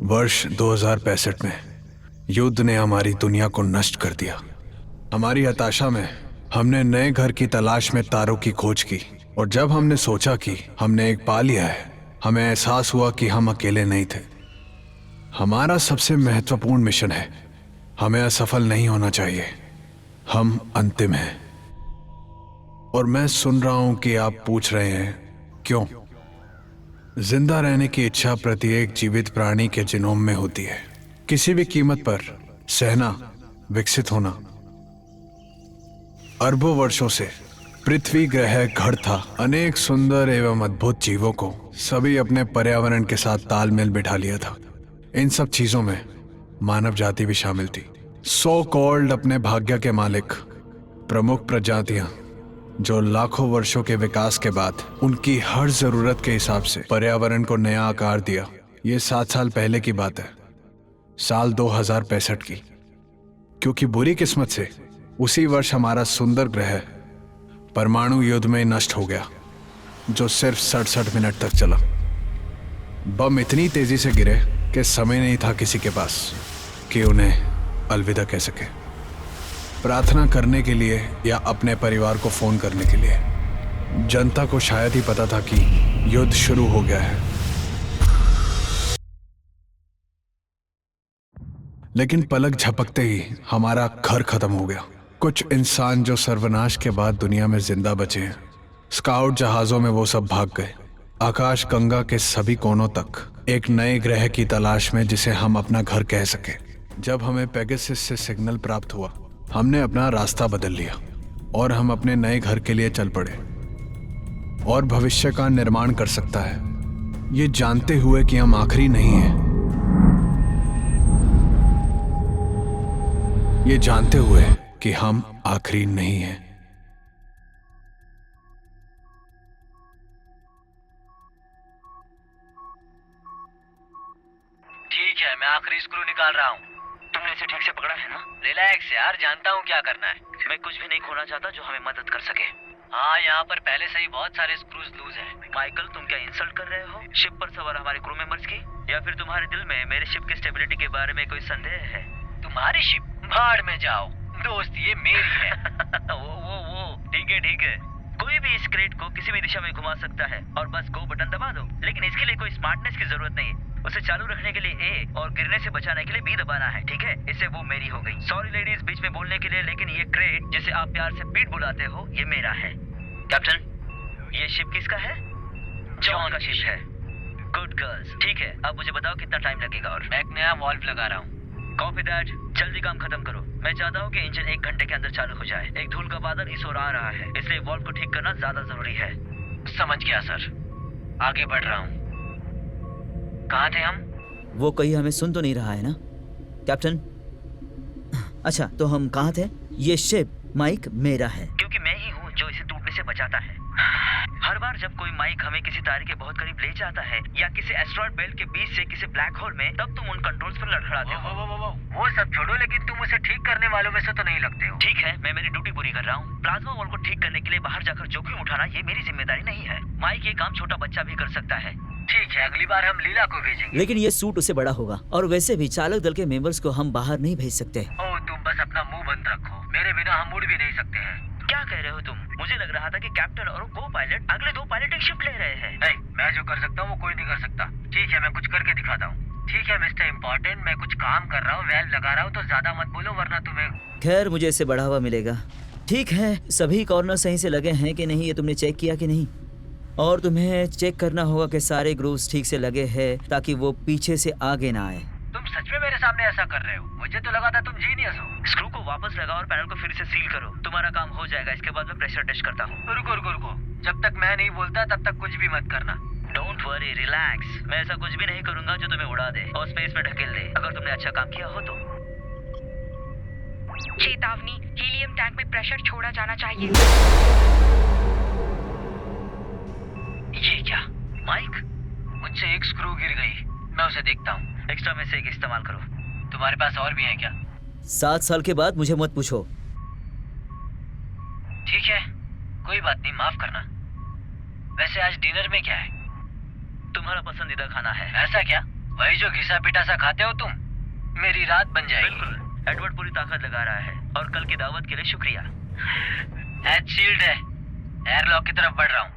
वर्ष 2065 में युद्ध ने हमारी दुनिया को नष्ट कर दिया। हमारी हताशा में हमने नए घर की तलाश में तारों की खोज की, और जब हमने सोचा कि हमने एक पा लिया है, हमें एहसास हुआ कि हम अकेले नहीं थे। हमारा सबसे महत्वपूर्ण मिशन है, हमें असफल नहीं होना चाहिए। हम अंतिम हैं। और मैं सुन रहा हूं कि आप पूछ रहे हैं क्यों। जिंदा रहने की इच्छा प्रत्येक जीवित प्राणी के जीनोम में होती है। किसी भी कीमत पर सहना, विकसित होना। अरबों वर्षों से पृथ्वी ग्रह घर था अनेक सुंदर एवं अद्भुत जीवों को सभी अपने पर्यावरण के साथ तालमेल बिठा लिया था। इन सब चीजों में मानव जाति भी शामिल थी। सो कॉल्ड अपने भाग्य के मालिक प्रमुख प्रजातियां, जो लाखों वर्षों के विकास के बाद उनकी हर जरूरत के हिसाब से पर्यावरण को नया आकार दिया। ये 7 साल पहले की बात है, साल 2065 की। क्योंकि बुरी किस्मत से उसी वर्ष हमारा सुंदर ग्रह परमाणु युद्ध में नष्ट हो गया, जो सिर्फ 67 मिनट तक चला। बम इतनी तेजी से गिरे कि समय नहीं था किसी के पास कि उन्हें अलविदा कह सके, प्रार्थना करने के लिए या अपने परिवार को फोन करने के लिए। जनता को शायद ही पता था कि युद्ध शुरू हो गया है। लेकिन पलक झपकते ही हमारा घर खत्म हो गया। कुछ इंसान जो सर्वनाश के बाद दुनिया में जिंदा बचे हैं, स्काउट जहाजों में वो सब भाग गए, आकाश गंगा के सभी कोनों तक, एक नए ग्रह की तलाश में जिसे हम अपना घर कह सके। जब हमें पेगासस से सिग्नल प्राप्त हुआ, हमने अपना रास्ता बदल लिया और हम अपने नए घर के लिए चल पड़े। और भविष्य का निर्माण कर सकता है, ये जानते हुए कि हम आखिरी नहीं हैं। ये जानते हुए कि हम आखिरी नहीं हैं। ठीक है, मैं आखिरी स्क्रू निकाल रहा हूँ। तुमने इसे ठीक से पकड़ा है ना? रिलैक्स यार, जानता हूँ क्या करना है। मैं कुछ भी नहीं खोना चाहता जो हमें मदद कर सके। हाँ, यहाँ पर पहले से ही बहुत सारे स्क्रूज लूज हैं। माइकल, तुम क्या इंसल्ट कर रहे हो शिप पर सवार हमारे क्रू मेंबर्स की? या फिर तुम्हारे दिल में मेरे शिप की स्टेबिलिटी के बारे में कोई संदेह है? तुम्हारी शिप? भाड़ में जाओ दोस्त, ये मेरी है। वो ठीक है। कोई भी इस क्रेट को किसी भी दिशा में घुमा सकता है और बस गो बटन दबा दो। लेकिन इसके लिए कोई स्मार्टनेस की जरूरत नहीं है। उसे चालू रखने के लिए ए और गिरने से बचाने के लिए बी दबाना है, ठीक है? इससे वो मेरी हो गई। सॉरी लेडीज बीच में बोलने के लिए, लेकिन ये क्रेट जिसे आप प्यार से पीट बुलाते हो, ये मेरा है। कैप्टन, ये शिप किसका है? जॉन का शिप है। गुड गर्ल्स, ठीक है। अब मुझे बताओ कितना टाइम लगेगा। और मैं एक नया वॉल्व लगा रहा हूँ। कॉपी दैट, जल्दी काम खत्म करो। मैं चाहता हूँ कि इंजन 1 घंटे के अंदर चालू हो जाए। एक धूल का बादल इस ओर आ रहा है, इसलिए वॉल्व को ठीक करना ज्यादा जरूरी है। समझ गया सर, आगे बढ़ रहा हूँ। कहाँ थे हम? वो कहीं हमें सुन तो नहीं रहा है ना कैप्टन? अच्छा, तो हम कहाँ थे? ये शिप माइक मेरा है। क्योंकि मैं ही हूँ जो इसे टूटने से बचाता है। हर बार जब कोई माइक हमें किसी तारे के बहुत करीब ले जाता है या किसी एस्ट्रॉयड बेल्ट के बीच से किसी ब्लैक होल में, तब तुम उन कंट्रोल्स पर लड़खड़ाते हो। वो सब छोड़ो, लेकिन तुम उसे ठीक करने वालों में से तो नहीं लगते हो। ठीक है, मैं मेरी ड्यूटी पूरी कर रहा हूँ। प्लाज्मा वॉल को ठीक करने के लिए बाहर जाकर जोखिम उठाना ये मेरी जिम्मेदारी नहीं है। माइक ये काम छोटा बच्चा भी कर सकता है। ठीक है, अगली बार हम लीला को भेजेंगे। लेकिन ये सूट उससे बड़ा होगा, और वैसे भी चालक दल के मेंबर्स को हम बाहर नहीं भेज सकते। ओह, तुम बस अपना मुंह बंद रखो। मेरे बिना हम उड़ भी नहीं सकते हैं। क्या कह रहे हो तुम? मुझे लग रहा था कि कैप्टन और को पायलट अगले 2 पायलट एक शिफ्ट ले रहे हैं। मैं जो कर सकता हूँ वो कोई नहीं कर सकता। ठीक है, मैं कुछ करके दिखाता हूँ। ठीक है मिस्टर इम्पोर्टेंट, मैं कुछ काम कर रहा हूँ, वेल लगा रहा हूँ, तो ज्यादा मत बोलो वरना तुम्हें। खैर, मुझे इससे बढ़ावा मिलेगा। ठीक है, सभी कॉर्नर सही से लगे हैं कि नहीं, ये तुमने चेक किया कि नहीं? और तुम्हें चेक करना होगा कि सारे ग्रूव्स ठीक से लगे हैं, ताकि वो पीछे से आगे ना आए। तुम सच में मेरे सामने ऐसा कर रहे हो? मुझे तो लगा था तुम जीनियस हो। स्क्रू को वापस लगाओ और पैनल को फिर से सील करो। तुम्हारा काम हो जाएगा। इसके बाद मैं प्रेशर टेस्ट करता हूँ। रुको, जब तक मैं नहीं बोलता तब तक कुछ भी मत करना। Don't worry, relax. मैं ऐसा कुछ भी नहीं करूंगा जो तुम्हें उड़ा दे और स्पेस में ढकेल दे, अगर तुमने अच्छा काम किया हो तो। चेतावनी, हीलियम टैंक में प्रेशर छोड़ा जाना चाहिए। ये क्या माइक? मुझसे एक स्क्रू गिर गई। मैं उसे देखता हूँ। एक्स्ट्रा में से एक इस्तेमाल करो। तुम्हारे पास और भी है क्या? 7 साल के बाद मुझे मत पूछो। ठीक है, कोई बात नहीं, माफ करना। वैसे आज डिनर में क्या है? तुम्हारा पसंदीदा खाना है। ऐसा क्या? वही जो घिसा पिटा सा खाते हो तुम, मेरी रात बन जाएगी। एडवर्ड पूरी ताकत लगा रहा है और कल की दावत के लिए शुक्रिया। एच शील्ड है, एयरलॉक की तरफ बढ़ रहा हूँ।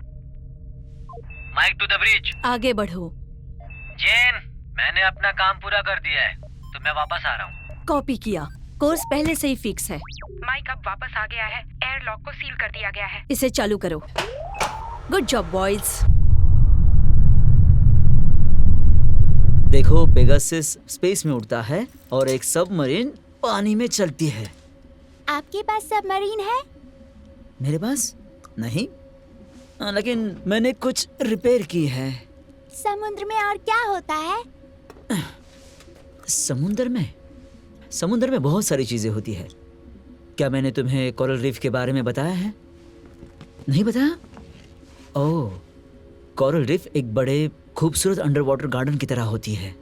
Mike to the bridge. आगे बढ़ो। जेन, मैंने अपना काम पूरा कर दिया है, तो मैं वापस आ रहा हूँ। कॉपी किया। कोर्स पहले से ही फिक्स है। माइक अब वापस आ गया है, एयरलॉक को सील कर दिया गया है। इसे चालू करो। Good job boys. देखो, पेगासस स्पेस में उड़ता है और एक सबमरीन पानी में चलती है। आपके पास सबमरीन है? मेरे पास नहीं, लेकिन मैंने कुछ रिपेयर की है। समुद्र में और क्या होता है? समुद्र में बहुत सारी चीजें होती है। क्या मैंने तुम्हें कोरल रीफ के बारे में बताया है? नहीं बताया? ओह, कोरल रीफ एक बड़े खूबसूरत अंडर वाटर गार्डन की तरह होती है।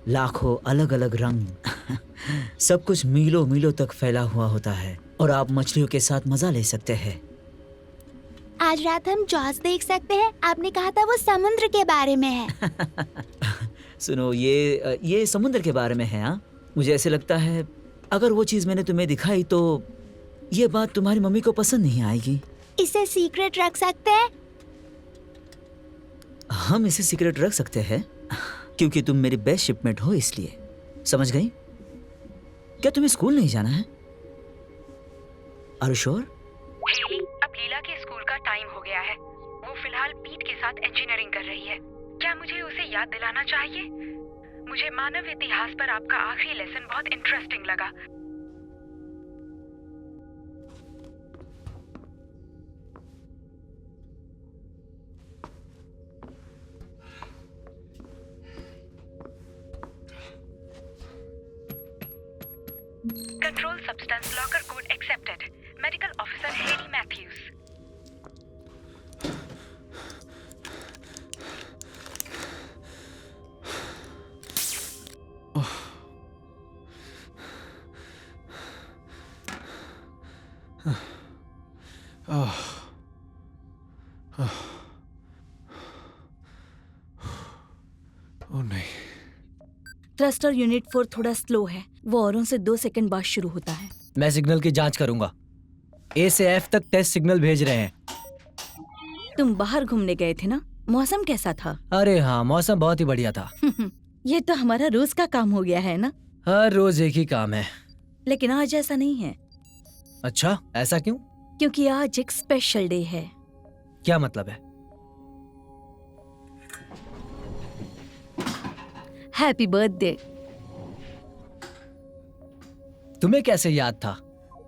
लाखों अलग अलग रंग सब कुछ मीलों मीलों तक फैला हुआ होता है और आप मछलियों के साथ मजा ले सकते हैं। आज रात हम जॉस देख सकते हैं। आपने कहा था वो समुद्र के बारे में है। सुनो, ये समुद्र के बारे में है। हाँ, मुझे ऐसे लगता है अगर वो चीज मैंने तुम्हें दिखाई तो ये बात तुम्हारी मम्मी को पसंद नहीं आएगी। इसे सीक्रेट रख सकते हैं? हम इसे सीक्रेट रख सकते हैं क्योंकि तुम मेरी बेस्ट शिपमेट हो, इसलिए। समझ गई? क्या तुम्हें स्कूल नहीं जाना है? Are you sure? हेली, अब लीला के स्कूल का टाइम हो गया है। वो फिलहाल पीट के साथ इंजीनियरिंग कर रही है। क्या मुझे उसे याद दिलाना चाहिए? मुझे मानव इतिहास पर आपका आखिरी लेसन बहुत इंटरेस्टिंग लगा। Control substance locker code accepted. Medical officer Haley Mathews. Oh नहीं। थ्रस्टर यूनिट 4 थोड़ा स्लो है। वो औरों से 2 सेकंड बाद शुरू होता है। मैं सिग्नल की जांच करूंगा। ए से एफ तक टेस्ट सिग्नल भेज रहे हैं। तुम बाहर घूमने गए थे ना? मौसम कैसा था? अरे हाँ, मौसम बहुत ही बढ़िया था। ये तो हमारा रोज का काम हो गया है ना? हर रोज एक ही काम है। लेकिन आज ऐसा नहीं है। अच्छा, ऐसा क्यों? क्योंकि आज एक स्पेशल डे है। क्या मतलब है? Happy birthday. तुम्हें कैसे याद था?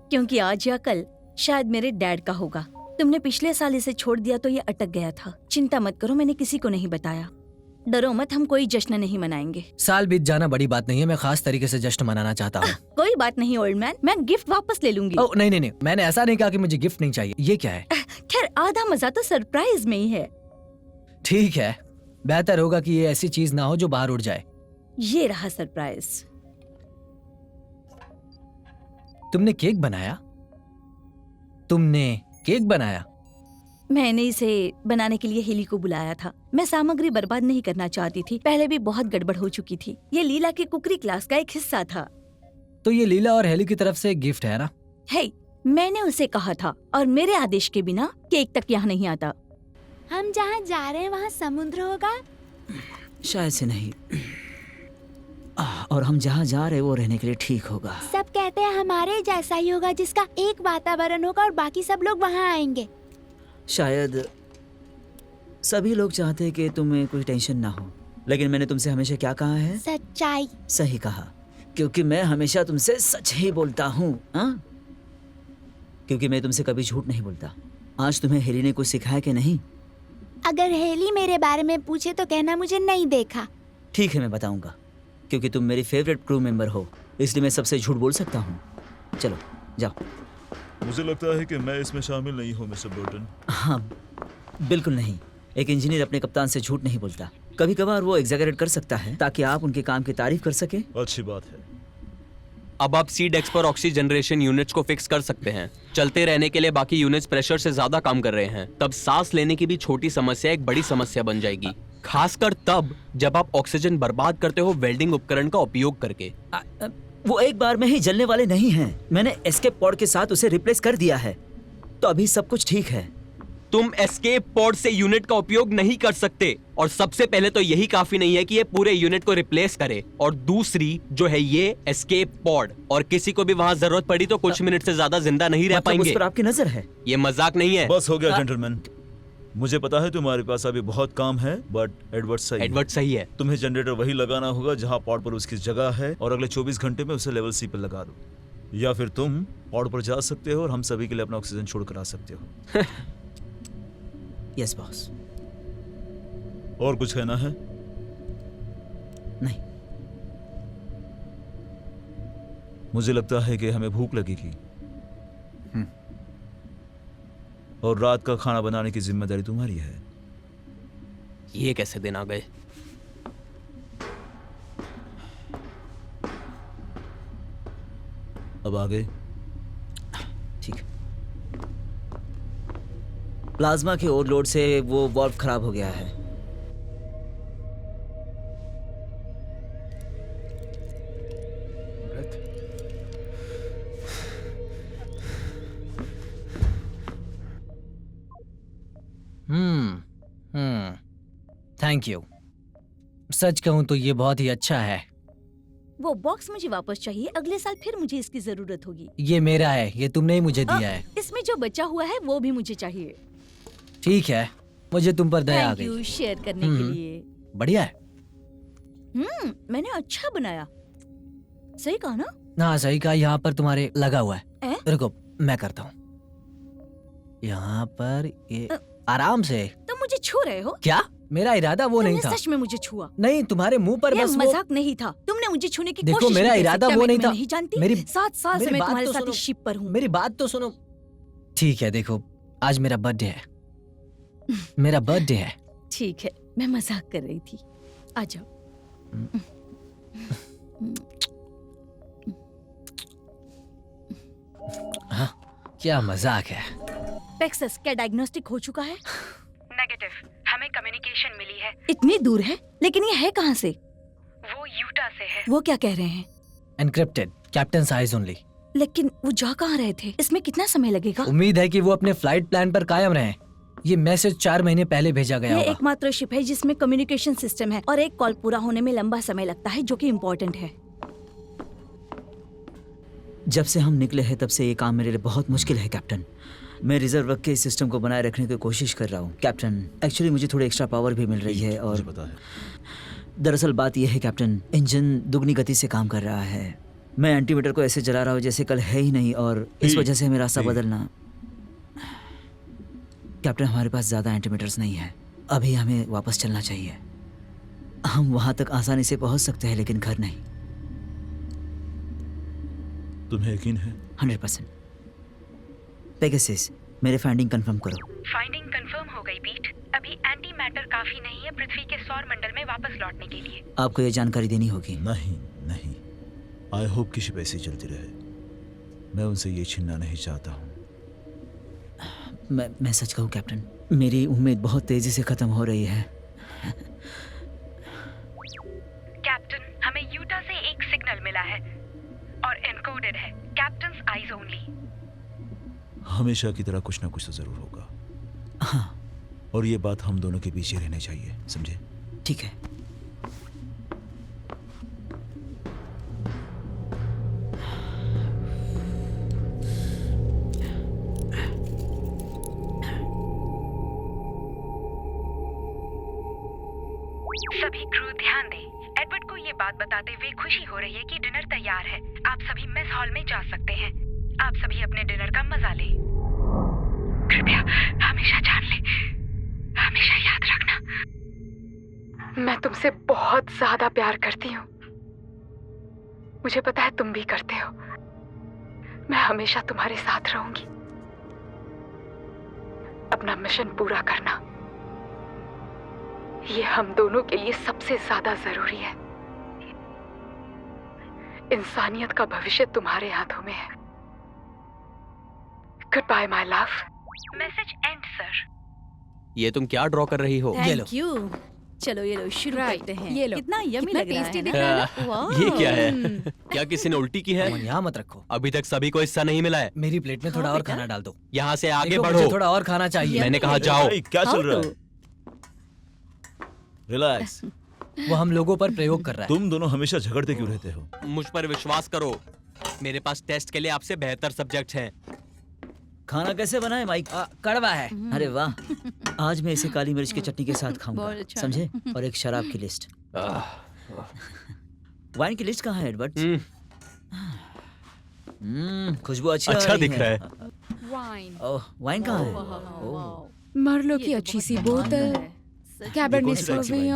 क्योंकि आज या कल शायद मेरे डैड का होगा। तुमने पिछले साल इसे छोड़ दिया तो ये अटक गया था। चिंता मत करो, मैंने किसी को नहीं बताया। डरो मत, हम कोई जश्न नहीं मनाएंगे। साल बीत जाना बड़ी बात नहीं है। मैं खास तरीके से जश्न मनाना चाहता हूँ। कोई बात नहीं ओल्ड मैन, मैं गिफ्ट वापस ले लूंगी। ओह नहीं नहीं नहीं, मैंने ऐसा नहीं कहा कि मुझे गिफ्ट नहीं चाहिए। ये क्या है? खैर, आधा मजा तो सरप्राइज में ही है। ठीक है, बेहतर होगा कि ये ऐसी चीज ना हो जो बाहर उड़ जाए। ये रहा सरप्राइज। तुमने केक बनाया? तुमने केक बनाया? मैंने इसे बनाने के लिए हेली को बुलाया था। मैं सामग्री बर्बाद नहीं करना चाहती थी। पहले भी बहुत गड़बड़ हो चुकी थी। ये लीला की कुकरी क्लास का एक हिस्सा था। तो ये लीला और हेली की तरफ से एक गिफ्ट है ना? हे, मैंने उसे कहा था और मेरे आदेश के बिना केक तक यहाँ नहीं आता। हम जहाँ जा रहे हैं वहाँ समुद्र होगा? शायद से नहीं। और हम जहाँ जा रहे वो रहने के लिए ठीक होगा। सब कहते हैं हमारे जैसा ही होगा, जिसका एक वातावरण होगा और बाकी सब लोग वहाँ आएंगे। शायद सभी लोग चाहते हैं कि तुम्हें कोई टेंशन ना हो, लेकिन मैंने तुमसे हमेशा क्या कहा है? सच्चाई। सही कहा, क्योंकि मैं हमेशा तुमसे सच ही बोलता हूँ। क्योंकि मैं तुमसे कभी झूठ नहीं बोलता। आज तुम्हें हेली ने कुछ सिखाया कि नहीं? अगर हेली मेरे बारे में पूछे तो कहना मुझे नहीं देखा। ठीक है, मैं बताऊंगा, क्योंकि तुम मेरी फेवरेट क्रू मेंबर हो, इसलिए मैं सबसे झूठ बोल सकता हूँ। चलो जाओ। मुझे लगता है कि मैं इसमें शामिल नहीं हूँ मिस्टर ब्रोटन। हाँ, बिल्कुल नहीं। एक इंजीनियर अपने कप्तान से झूठ नहीं बोलता। कभी कभार वो एग्जैगरेट कर सकता है ताकि आप उनके काम की तारीफ कर सके। अच्छी बात है। अब आप सी डेक्स पर ऑक्सीजनरेशन यूनिट्स को फिक्स कर सकते हैं। चलते रहने के लिए बाकी यूनिट्स प्रेशर से ज्यादा काम कर रहे हैं, तब सांस लेने की भी छोटी समस्या एक बड़ी समस्या बन जाएगी। खासकर तब जब आप ऑक्सीजन बर्बाद करते हो वेल्डिंग उपकरण का उपयोग करके। वो एक बार में ही जलने वाले नहीं हैं। मैंने एस्केप पॉड के साथ उसे रिप्लेस कर दिया है, तो अभी सब कुछ ठीक है। तुम एस्केप पॉड से यूनिट का उपयोग नहीं कर सकते, और सबसे पहले तो यही काफी नहीं है कि ये पूरे यूनिट को रिप्लेस करे, और दूसरी जो है ये एस्केप पॉड, और किसी को भी वहां जरूरत पड़ी तो कुछ मिनट से ज्यादा जिंदा नहीं रह मतलब पाएंगे। उस पर आपकी नजर है? ये मजाक नहीं है। बस हो गया जेंटलमैन। मुझे पता है तुम्हारे पास अभी बहुत काम है, बट एडवर्ड सही है। तुम्हें जनरेटर वही लगाना होगा जहां पॉड पर उसकी जगह है, और अगले 24 घंटे में उसे लेवल सी पर लगा दो, या फिर तुम पॉड पर जा सकते हो और हम सभी के लिए अपना ऑक्सीजन छोड़कर आ सकते हो। Yes boss. और कुछ कहना है? नहीं। मुझे लगता है कि हमें भूख लगेगी, और रात का खाना बनाने की जिम्मेदारी तुम्हारी है। ये कैसे दिन आ गए? अब आ गए। ठीक है। प्लाज्मा के ओवरलोड से वो वाल्व खराब हो गया है। Thank you. सच कहूं तो ये बहुत ही अच्छा है। वो बॉक्स मुझे वापस चाहिए, अगले साल फिर मुझे इसकी जरूरत होगी। ये मेरा है, ये तुमने ही मुझे दिया है। इसमें जो बचा हुआ है वो भी मुझे चाहिए। ठीक है, मुझे तुम पर दया आ थैंक गई। यू शेयर करने के लिए। बढ़िया है। मैंने अच्छा बनाया। सही कहा ना? हाँ सही कहा। यहाँ पर तुम्हारे लगा हुआ है। ए? रुको मैं करता हूँ। यहाँ पर ये आराम से। तुम मुझे छू रहे हो? क्या? मेरा इरादा वो नहीं तुमने था। सच में मुझे छुआ? नहीं, तुम्हारे मुंह पर ये बस मजाक नहीं था। तुमने मुझे छूने की देखो, कोशिश मेरा की थी। इरादा क्या वो मैं नहीं तुम्हें था। नहीं जानती? मेरी 7 साल से मेरी मैं बात तुम्हारे तो साथ सुनो। इस शिप पर हूँ। मेरी बात तो सुनो। ठीक है, देखो आज मेरा बर्थडे है। मेरा बर्थडे है। ठीक है, मैं मजाक कर रही थी। आ जाओ। हाँ, क्या मजाक है। पेक्सस, क्या डायग्नोस्टिक हो चुका है? नेगेटिव। हमें कम्युनिकेशन मिली है। इतनी दूर है, लेकिन ये है कहाँ से? वो यूटा से है। वो क्या कह रहे हैं? Encrypted, captain eyes only. लेकिन वो जा कहाँ रहे थे? इसमें कितना समय लगेगा? उम्मीद है कि वो अपने फ्लाइट प्लान पर कायम रहें। ये मैसेज 4 महीने पहले भेजा गया ये होगा। एकमात्र शिप है जिसमें कम्युनिकेशन सिस्टम है, और एक कॉल पूरा होने में लंबा समय लगता है, जो कि इम्पोर्टेंट है। जब से हम निकले हैं तब से ये काम मेरे लिए बहुत मुश्किल है कैप्टन। मैं रिजर्व रख के इस सिस्टम को बनाए रखने की कोशिश कर रहा हूँ कैप्टन। एक्चुअली मुझे थोड़ी एक्स्ट्रा पावर भी मिल रही है, और मुझे पता है। दरअसल बात यह है कैप्टन, इंजन दुगनी गति से काम कर रहा है। मैं एंटीमीटर को ऐसे चला रहा हूँ जैसे कल है ही नहीं, और इस वजह से हमें रास्ता बदलना। कैप्टन, हमारे पास ज़्यादा एंटीमीटर्स नहीं है। अभी हमें वापस चलना चाहिए। हम वहाँ तक आसानी से पहुँच सकते हैं, लेकिन घर नहीं। तुम्हें यकीन है? 100%। पेगासस, मेरे फाइंडिंग कंफर्म करो। फाइंडिंग कंफर्म हो गई पीट। अभी एंटी मैटर काफी नहीं है पृथ्वी के सौर मंडल में वापस लौटने के लिए। आपको ये जानकारी देनी होगी। नहीं नहीं, आई होप कि शिप ऐसी चलती रहे। मैं उनसे ये छीनना नहीं चाहता हूँ। मैं सच कहूँ कैप्टन, मेरी उम्मीद बहुत तेजी से खत्म हो रही है। कैप्टन, हमें यूटा से एक सिग्नल मिला है और एनकोडेड है। Captains eyes only. हमेशा की तरह कुछ ना कुछ तो जरूर होगा। हाँ, और ये बात हम दोनों के बीच ही रहनी चाहिए, समझे? ठीक है। सभी क्रू ध्यान दें। एडवर्ड को ये बात बताते हुए खुशी हो रही है कि डिनर तैयार है। आप सभी मेस हॉल में जा सकते हैं। आप सभी अपने डिनर का मजा लें। कृपया हमेशा जान ले, हमेशा याद रखना, मैं तुमसे बहुत ज्यादा प्यार करती हूँ। मुझे पता है तुम भी करते हो। मैं हमेशा तुम्हारे साथ रहूंगी। अपना मिशन पूरा करना, ये हम दोनों के लिए सबसे ज्यादा जरूरी है। इंसानियत का भविष्य तुम्हारे हाथों में है। Good bye my love. Message end sir. ये तुम क्या ड्रॉ कर रही हो? ये लो। Thank you. चलो ये लो शुरू Right, करते हैं। ये लो। कितना यम्मी कितना लग रहा tasty है दिख ना? रहा है ना? वाह। ये क्या है? क्या किसी ने उल्टी की है? अमन, यहाँ मत रखो। अभी तक सभी को हिस्सा नहीं मिला है। मेरी प्लेट में थोड़ा हाँ, और बेटा। खाना डाल दो। यहाँ से आगे देखो, बढ़ो। मुझे थोड़ा और खाना चाहिए। मैंने कहा जाओ। भाई, क्या खाओ चल रहा तो। है? रिलैक्स। वो हम लोगों पर प्रयोग कर रहा है। तुम दोनों हमेशा झगड़ते क्यों रहते हो? मुझ पर विश्वास करो, मेरे पास टेस्ट के लिए आपसे बेहतर सब्जेक्ट हैं। खाना कैसे बना है माइक? कड़वा है। अरे वाह, आज मैं इसे काली मिर्च की चटनी के साथ खाऊंगा, बहुत अच्छा। समझे? और एक शराब की लिस्ट। वाइन की लिस्ट कहाँ है एडवर्ड? खुशबू अच्छी आ अच्छा रही दिख रहा है। वाइन, ओह, वाइन कहाँ है? ओह, मरलो की अच्छी सी बोतल, कैबरने कौन सी टाइप की सौवियन।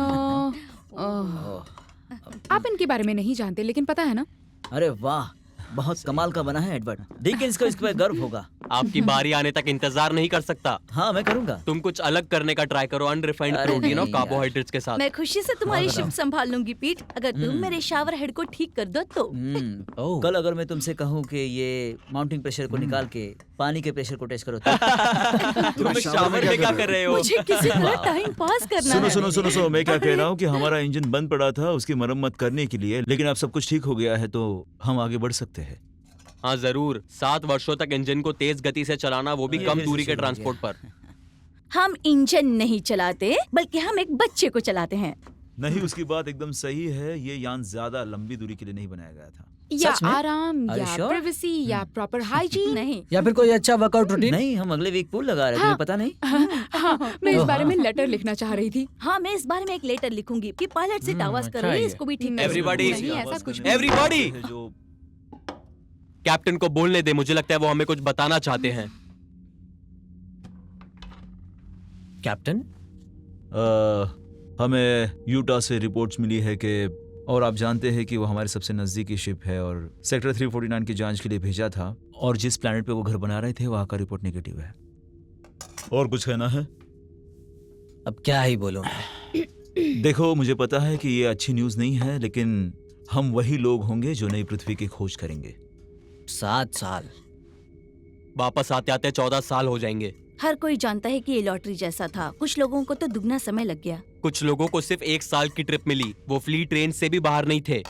आप इनके बारे में नहीं जानते, लेकिन पता है ना, अरे वाह, बहुत कमाल का बना है एडवर्ड। डिकिंस को इस पर गर्व होगा। आपकी बारी आने तक इंतजार नहीं कर सकता। हाँ, मैं करूंगा। तुम कुछ अलग करने का ट्राई करो, अनरिफाइंड अरे प्रोटीन और नहीं यार। कार्बोहाइड्रेट्स के साथ। मैं खुशी से तुम्हारी शिफ्ट संभाल लूंगी पीट, अगर तुम मेरे शावर हेड को ठीक कर दो तो। ओह। कल अगर मैं तुमसे कहूँ कि ये माउंटिंग प्रेशर को निकाल के पानी के प्रेशर को टेस्ट करो तो तुम शावर में क्या कर रहे हो? मुझे किसी तरह टाइम पास करना सुनो है। सुनो सुनो सुनो, मैं क्या कह रहा हूँ कि हमारा इंजन बंद पड़ा था उसकी मरम्मत करने के लिए, लेकिन अब सब कुछ ठीक हो गया है तो हम आगे बढ़ सकते हैं। हाँ जरूर, 7 वर्षों तक इंजन को तेज गति से चलाना, वो भी ये कम फिर से दूरी के शुरू हो ट्रांसपोर्ट पर। हम इंजन नहीं चलाते, बल्कि हम एक बच्चे को चलाते हैं। नहीं, उसकी बात एकदम सही है। ये यान ज्यादा लंबी दूरी के लिए नहीं बनाया गया था। या सच में? आराम, Are you या sure? प्राइवेसी, या प्रॉपर हाइजीन। नहीं, या फिर कोई अच्छा वर्कआउट रूटीन। नहीं, हम अगले वीक पूल लगा रहे थे, हाँ। तुम्हें पता नहीं? हाँ, मैं इस बारे में लेटर लिखना चाह रही थी। हाँ मैं इस बारे में एक लेटर लिखूंगी कि पायलट से टावास अच्छा करो, है। इसको भी ठीक कर Everybody- नहीं, ऐसा कुछ भी। Everybody! जो कैप्टन को बोलने दे, मुझे लगता है वो हमें कुछ बताना चाहते हैं। कैप्टन, हमें यूटा से रिपोर्ट्स मिली है कि, और आप जानते हैं कि वो हमारे सबसे नज़दीकी शिप है और सेक्टर 349 की जांच के लिए भेजा था, और जिस प्लैनेट पे वो घर बना रहे थे वहाँ का रिपोर्ट नेगेटिव है। और कुछ कहना है? अब क्या ही बोलूं। देखो, मुझे पता है कि ये अच्छी न्यूज़ नहीं है, लेकिन हम वही लोग होंगे जो नई पृथ्वी की खोज करेंगे। 7 साल। वापस आते आते 14 साल हो जाएंगे। हर कोई जानता है कि ये लॉटरी जैसा था, कुछ लोगों को तो दुगना समय लग गया। कुछ लोगों को सिर्फ 1 साल की ट्रिप मिली, वो फ्लीट रेंज से भी बाहर नहीं थे।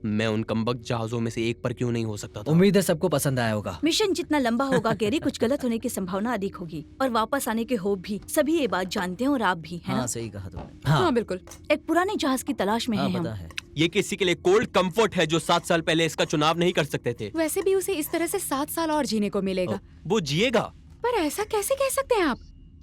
मैं उन कमबख्त जहाजों में से एक पर क्यों नहीं हो सकता था? उम्मीद है सबको पसंद आया होगा। मिशन जितना लंबा होगा गैरी, कुछ गलत होने की संभावना अधिक होगी, और वापस आने के होप भी। सभी ये बात जानते हैं और आप भी, है हाँ, ना? सही कहा तुमने। हाँ बिल्कुल। एक पुराने जहाज की तलाश में हाँ, हैं हम। पता है। ये किसी के लिए कोल्ड कंफर्ट है जो 7 साल पहले इसका चुनाव नहीं कर सकते थे। वैसे भी उसे इस तरह से 7 साल और जीने को मिलेगा। वो जिएगा। पर ऐसा कैसे कह सकते हैं आप?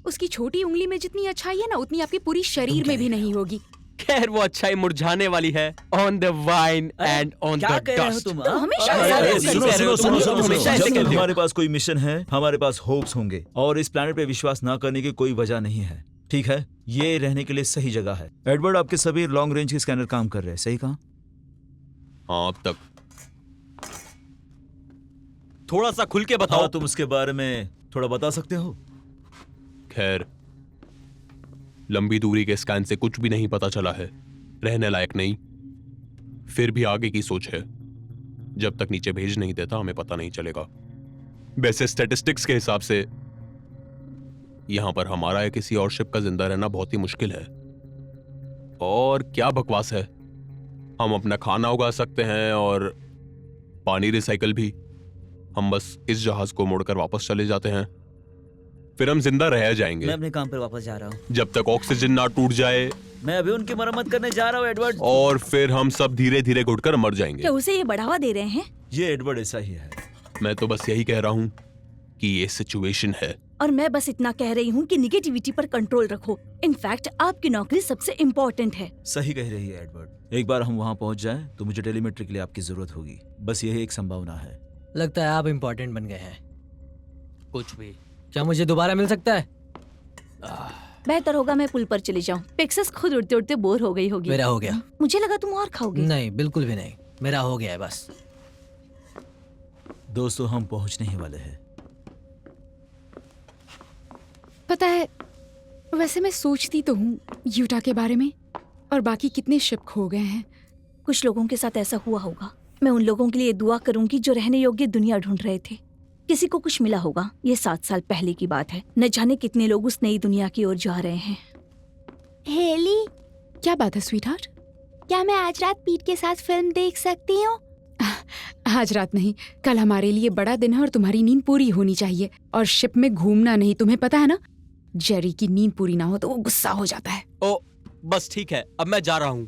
उसकी छोटी उंगली में जितनी अच्छाई है ना, उतनी आपकी पूरी शरीर में भी नहीं होगी। खैर, वो अच्छाई मुरझाने वाली है। On the wine and on क्या द कह रहे हो डस्ट। तुम? तो हाँ? हमेशा अरे, ऐसा अरे, नहीं सुनो कर सकते। सुनो सुनो सुनो हमेशा ऐसे सुनो, जब कहते तक हो। हमारे पास कोई मिशन है, हमारे पास होप्स होंगे, और इस प्लैनेट पे विश्वास ना करने की कोई वजह नहीं है। ठीक है, ये रहने के लिए सही जगह है। एडवर्ड, आपके सभी लॉन्ग रेंज के स्कैनर काम कर रहे हैं, सही कहा? हाँ, अब तक। थोड़ा सा खुल के बताओ। हाँ, तुम उसके बारे में थोड़ा बता सकते हो? खैर, लंबी दूरी के स्कैन से कुछ भी नहीं पता चला है, रहने लायक नहीं। फिर भी आगे की सोच है, जब तक नीचे भेज नहीं देता हमें पता नहीं चलेगा। वैसे स्टैटिस्टिक्स के हिसाब से यहां पर हमारा या किसी और शिप का जिंदा रहना बहुत ही मुश्किल है। और क्या बकवास है, हम अपना खाना उगा सकते हैं और पानी रिसाइकल भी। हम बस इस जहाज को मोड़कर वापस चले जाते हैं, फिर हम जिंदा रह जाएंगे मैं अपने काम पर वापस जा रहा हूँ। जब तक ऑक्सीजन ना टूट जाए, मैं अभी उनकी मरम्मत करने जा रहा हूँ एडवर्ड। और फिर हम सब धीरे धीरे घुटकर मर जाएंगे। क्या उसे ये बढ़ावा दे रहे हैं? ये एडवर्ड ऐसा ही है। मैं तो बस यही कह रहा हूँ कि ये सिचुएशन है। और मैं बस इतना कह रही हूँ कि निगेटिविटी पर कंट्रोल रखो। इनफैक्ट आपकी नौकरी सबसे इम्पोर्टेंट है। सही कह रही है एडवर्ड। एक बार हम वहां पहुंच जाएं तो मुझे टेलीमेट्री के लिए आपकी जरूरत होगी। बस यही एक संभावना है। लगता है आप इम्पोर्टेंट बन गए हैं। कुछ भी। क्या मुझे दोबारा मिल सकता है? बेहतर होगा मैं पुल पर चली जाऊँ। पेक्सस खुद उड़ते उड़ते बोर हो गई होगी। मेरा हो गया। मुझे लगा तुम और खाओगे। नहीं, बिल्कुल भी नहीं, मेरा हो गया है बस। दोस्तों, हम पहुंचने ही वाले हैं। पता है, वैसे मैं सोचती तो हूँ यूटा के बारे में, और बाकी कितने शिप खो गए हैं। कुछ लोगों के साथ ऐसा हुआ होगा। मैं उन लोगों के लिए दुआ करूंगी जो रहने योग्य दुनिया ढूंढ रहे थे। किसी को कुछ मिला होगा। ये 7 साल पहले की बात है। न जाने कितने लोग उस नई दुनिया की ओर जा रहे हैं। हेली, क्या बात है स्वीटहार्ट? क्या मैं आज रात पीट के साथ फिल्म देख सकती हूँ? आज रात नहीं, कल हमारे लिए बड़ा दिन है और तुम्हारी नींद पूरी होनी चाहिए। और शिप में घूमना नहीं, तुम्हें पता है ना? जेरी की नींद पूरी ना हो तो वो गुस्सा हो जाता है। ओ बस ठीक है, अब मैं जा रहा हूँ।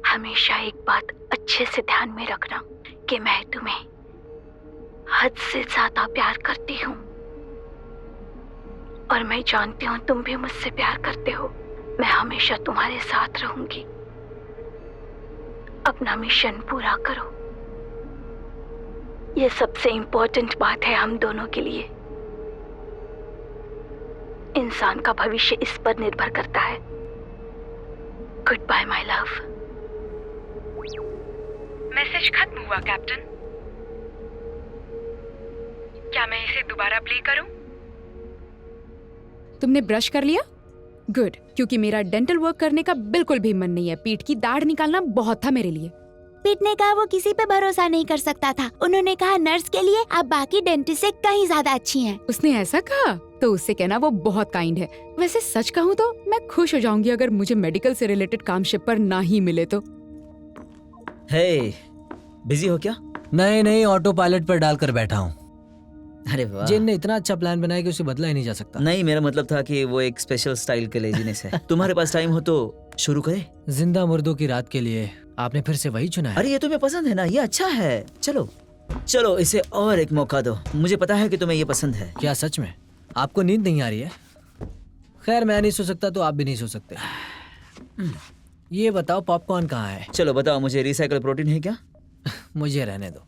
हमेशा एक बात अच्छे से ध्यान में रखना कि मैं तुम्हें हद से ज्यादा प्यार करती हूँ और मैं जानती हूँ तुम भी मुझसे प्यार करते हो। मैं हमेशा तुम्हारे साथ रहूंगी। अपना मिशन पूरा करो, ये सबसे इम्पोर्टेंट बात है हम दोनों के लिए। इंसान का भविष्य इस पर निर्भर करता है। Good bye my love. Message खत्म हुआ कैप्टन। क्या मैं इसे दोबारा प्ले करूं? तुमने ब्रश कर लिया? गुड, क्योंकि मेरा डेंटल वर्क करने का बिल्कुल भी मन नहीं है। पीठ की दाढ़ निकालना बहुत था मेरे लिए। पीट ने कहा वो किसी पे भरोसा नहीं कर सकता था। उन्होंने कहा नर्स के लिए आप बाकी डेंटिस्ट से कहीं ज्यादा अच्छी हैं। उसने ऐसा कहा? तो उससे कहना वो बहुत काइंड है। वैसे सच कहूँ तो मैं खुश हो जाऊंगी अगर मुझे मेडिकल से रिलेटेड काम शिप पर ना ही मिले तो। हे, बिजी हो क्या? नहीं, ऑटो पायलट पर डालकर बैठा हूँ। अरे वाह। जिन ने इतना अच्छा प्लान बनाया कि उसे बदला ही नहीं जा सकता। नहीं, मेरा मतलब था कि वो एक स्पेशल स्टाइल के लेजीनेस है। तुम्हारे पास टाइम हो तो शुरू करें? जिंदा मुर्दों की रात के लिए आपने फिर से वही चुना है। अरे ये तुम्हें पसंद है ना, ये अच्छा है। चलो चलो इसे और एक मौका दो। मुझे पता है कि तुम्हें ये पसंद है। क्या सच में आपको नींद नहीं आ रही है? खैर मैं नहीं सो सकता तो आप भी नहीं सो सकते। ये बताओ पॉपकॉर्न कहाँ है? चलो बताओ, मुझे रिसाइकल प्रोटीन है क्या? मुझे रहने दो।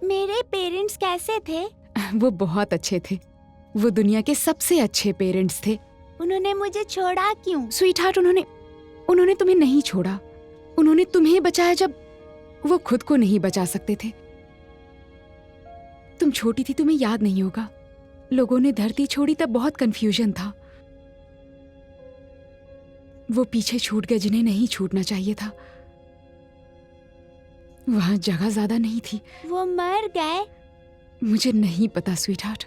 मेरे पेरेंट्स कैसे थे? वो बहुत अच्छे थे। वो दुनिया के सबसे अच्छे पेरेंट्स थे। उन्होंने मुझे छोड़ा क्यों? स्वीटहार्ट, उन्होंने तुम्हें नहीं छोड़ा। उन्होंने तुम्हें बचाया जब वो खुद को नहीं बचा सकते थे। तुम छोटी थी, तुम्हें याद नहीं होगा। लोगों ने धरती छोड़ी तब बहुत कंफ्यूजन था। वो पीछे छूट गए जिन्हें नहीं छूटना चाहिए था। वहां जगह ज्यादा नहीं थी। वो मर गए? मुझे नहीं पता स्वीटहार्ट।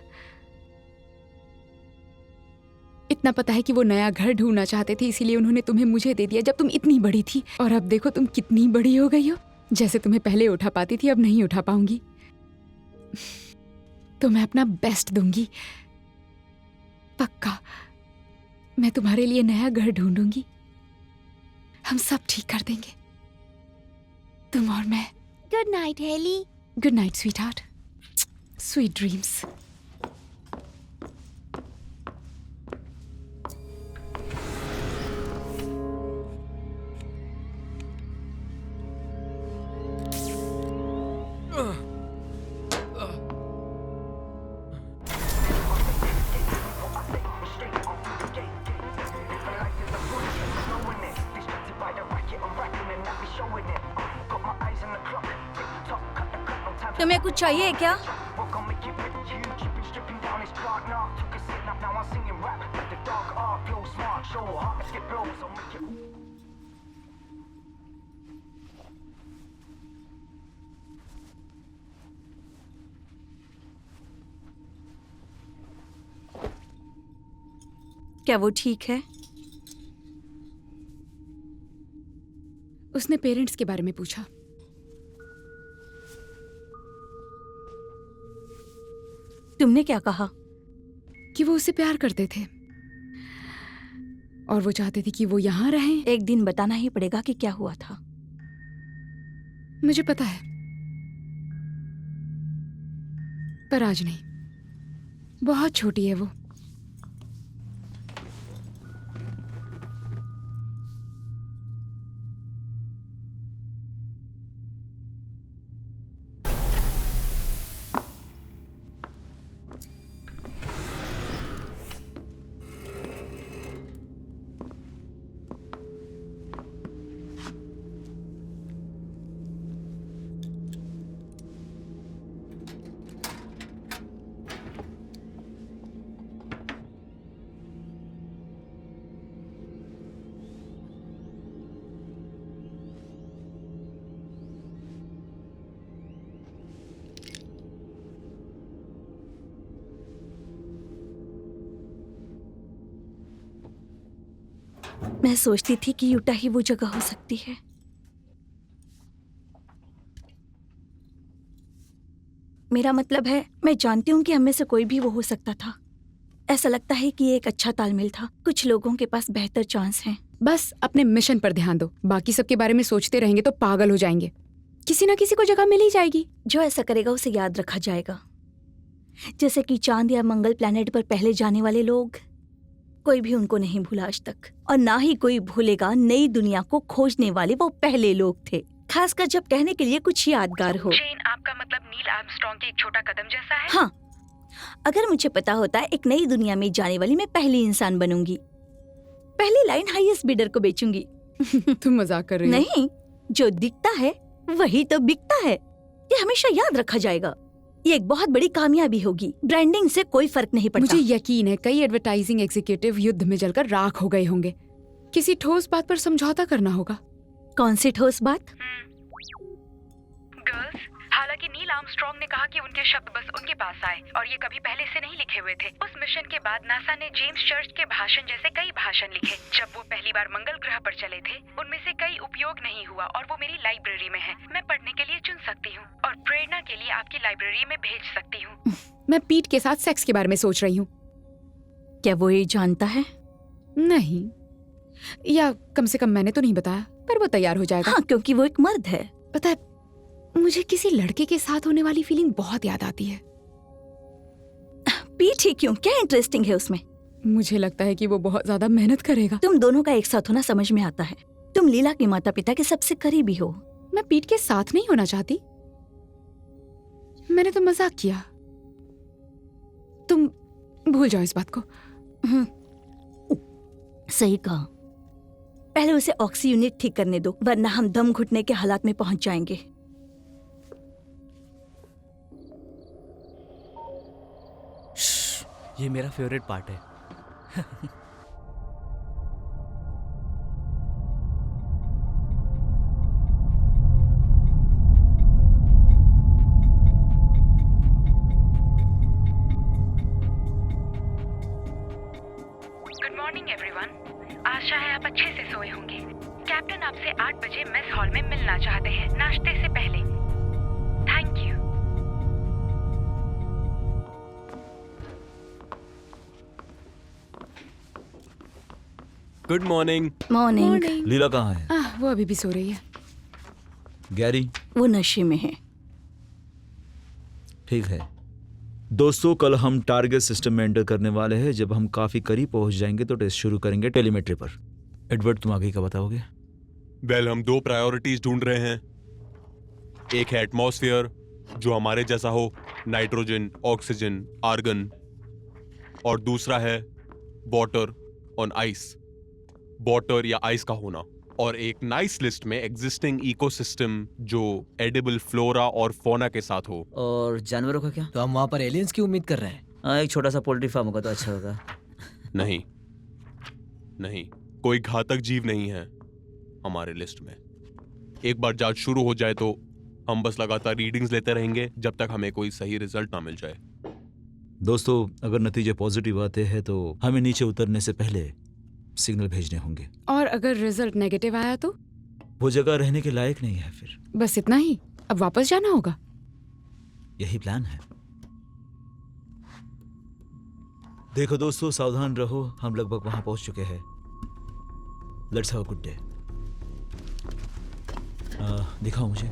इतना पता है कि वो नया घर ढूंढना चाहते थे, इसीलिए उन्होंने तुम्हें मुझे दे दिया जब तुम इतनी बड़ी थी। और अब देखो तुम कितनी बड़ी हो गई हो। जैसे तुम्हें पहले उठा पाती थी अब नहीं उठा पाऊंगी। तो मैं अपना बेस्ट दूंगी, पक्का। मैं तुम्हारे लिए नया घर ढूंढूंगी। हम सब ठीक कर देंगे, तुम और मैं। Good night Haley. Good night sweetheart. Sweet dreams. तुम्हें कुछ चाहिए क्या? क्या वो ठीक है? उसने पेरेंट्स के बारे में पूछा। तुमने क्या कहा? कि वो उससे प्यार करते थे और वो चाहते थे कि वो यहाँ रहें। एक दिन बताना ही पड़ेगा कि क्या हुआ था। मुझे पता है, पर आज नहीं। बहुत छोटी है वो। मैं सोचती थी कि यूटा ही वो जगह हो सकती है। मेरा मतलब है, मैं जानती हूँ कि हम में से कोई भी वो हो सकता था। ऐसा लगता है कि ये एक अच्छा तालमेल था। कुछ लोगों के पास बेहतर चांस हैं। बस अपने मिशन पर ध्यान दो, बाकी सबके बारे में सोचते रहेंगे तो पागल हो जाएंगे। किसी ना किसी को जगह मिल ही जाएगी। जो ऐसा करेगा उसे याद रखा जाएगा, जैसे कि चांद या मंगल प्लैनेट पर पहले जाने वाले लोग। कोई भी उनको नहीं भूला आज तक, और ना ही कोई भूलेगा नई दुनिया को खोजने वाले वो पहले लोग थे, खासकर जब कहने के लिए कुछ यादगार हो। जेन, आपका मतलब नील आर्मस्ट्रॉन्ग के एक छोटा कदम जैसा है? हाँ, अगर मुझे पता होता एक नई दुनिया में जाने वाली मैं पहली इंसान बनूंगी, पहली लाइन हाईएस्ट बिडर को बेचूंगी। तुम मजाक कर रही हो? नहीं, जो दिखता है वही तो बिकता है। ये हमेशा याद रखा जाएगा। ये एक बहुत बड़ी कामयाबी होगी। ब्रांडिंग से कोई फर्क नहीं पड़ता। मुझे यकीन है कई एडवर्टाइजिंग एग्जीक्यूटिव युद्ध में जलकर राख हो गए होंगे। किसी ठोस बात पर समझौता करना होगा। कौन सी ठोस बात? गर्ल्स, हालांकि नील आर्मस्ट्रॉन्ग ने कहा कि उनके शब्द बस उनके पास आए और ये कभी पहले से नहीं लिखे हुए थे। उस मिशन के बाद नासा ने जेम्स चर्च के भाषण जैसे कई भाषण लिखे। जब वो पहली बार मंगल ग्रह पर चले थे, उनमें से कई उपयोग नहीं हुआ और वो मेरी लाइब्रेरी में है। मैं पढ़ने के लिए चुन सकती हूँ और प्रेरणा के लिए आपकी लाइब्रेरी में भेज सकती हूँ। मैं पीट के साथ सेक्स के बारे में सोच रही हूँ। क्या वो ये जानता है? नहीं, या कम से कम मैंने तो नहीं बताया, पर वो तैयार हो जाएगा। हाँ, क्योंकि वो एक मर्द है। पता है, मुझे किसी लड़के के साथ होने वाली फीलिंग बहुत याद आती है। पीठ ही क्यों? क्या इंटरेस्टिंग है उसमें? मुझे लगता है कि वो बहुत ज्यादा मेहनत करेगा। तुम दोनों का एक साथ होना समझ में आता है। तुम लीला के माता पिता के सबसे करीबी हो। मैं पीठ के साथ नहीं होना चाहती, मैंने तो मजाक किया। तुम भूल जाओ इस बात को। सही कहा। पहले उसे ऑक्सी यूनिट ठीक करने दो, वरना हम दम घुटने के हालात में पहुंच जाएंगे। ये मेरा फेवरेट पार्ट है। Good morning everyone. आशा है आप अच्छे से सोए होंगे। कैप्टन आपसे 8 बजे मेस हॉल में मिलना चाहते हैं, नाश्ते से पहले। Thank you. Good morning. Morning. Leela कहाँ है? वो अभी भी सो रही है। गैरी? वो नशे में है। ठीक है दोस्तों, कल हम टारगेट सिस्टम में एंटर करने वाले हैं। जब हम काफी करीब पहुंच जाएंगे तो टेस्ट शुरू करेंगे टेलीमेट्री पर। एडवर्ड, तुम आगे का बताओगे? वेल, हम 2 प्रायोरिटीज ढूंढ रहे हैं। एक है एटमॉस्फेयर, जो हमारे जैसा हो, नाइट्रोजन, ऑक्सीजन, आर्गन, और दूसरा है वाटर ऑन आइस, वाटर या आइस का होना। और एक नाइस लिस्ट में एग्जिस्टिंग इकोसिस्टम जो एडिबल फ्लोरा और फौना के साथ हो। और जानवरों का क्या? तो हम वहाँ पर एलियंस की उम्मीद कर रहे हैं। हाँ, एक छोटा सा पोल्ट्री फार्म होगा तो अच्छा होगा। नहीं नहीं, कोई घातक जीव नहीं है हमारे लिस्ट में। एक बार जांच शुरू हो जाए तो हम बस लगातार रीडिंग्स लेते रहेंगे जब तक हमें कोई सही रिजल्ट ना मिल जाए। दोस्तों, अगर नतीजे पॉजिटिव आते हैं तो हमें नीचे उतरने से पहले सिग्नल भेजने होंगे। और अगर रिजल्ट नेगेटिव आया तो? वो जगह रहने के लायक नहीं है फिर। बस इतना ही? अब वापस जाना होगा? यही प्लान है। देखो दोस्तों, सावधान रहो, हम लगभग वहां पहुंच चुके हैं। Let's have a good day. दिखाओ मुझे।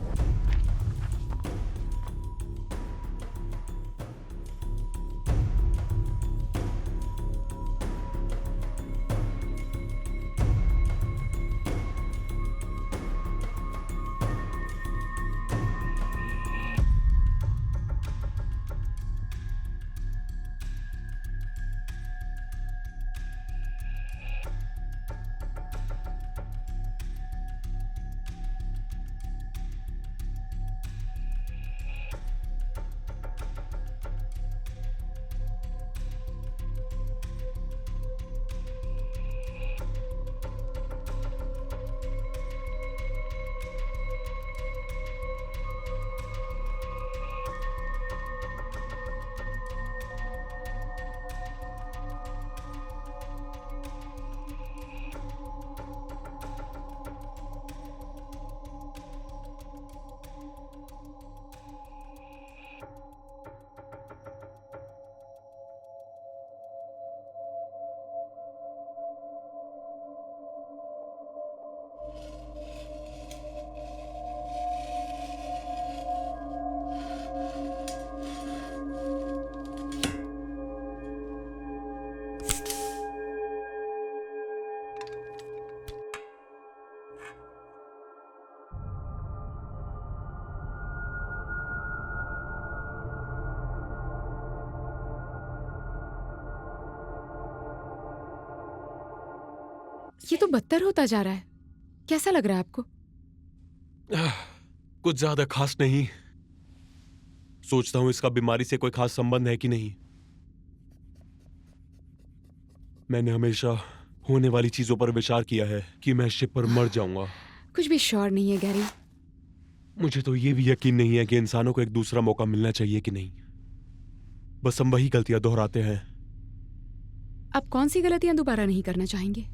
ये तो बदतर होता जा रहा है। कैसा लग रहा है आपको? कुछ ज्यादा खास नहीं। सोचता हूं इसका बीमारी से कोई खास संबंध है कि नहीं। मैंने हमेशा होने वाली चीजों पर विचार किया है कि मैं शिप पर मर जाऊंगा। कुछ भी श्योर नहीं है गैरी। मुझे तो ये भी यकीन नहीं है कि इंसानों को एक दूसरा मौका मिलना चाहिए कि नहीं। बस हम वही गलतियां दोहराते हैं। आप कौन सी गलतियां दोबारा नहीं करना चाहेंगे?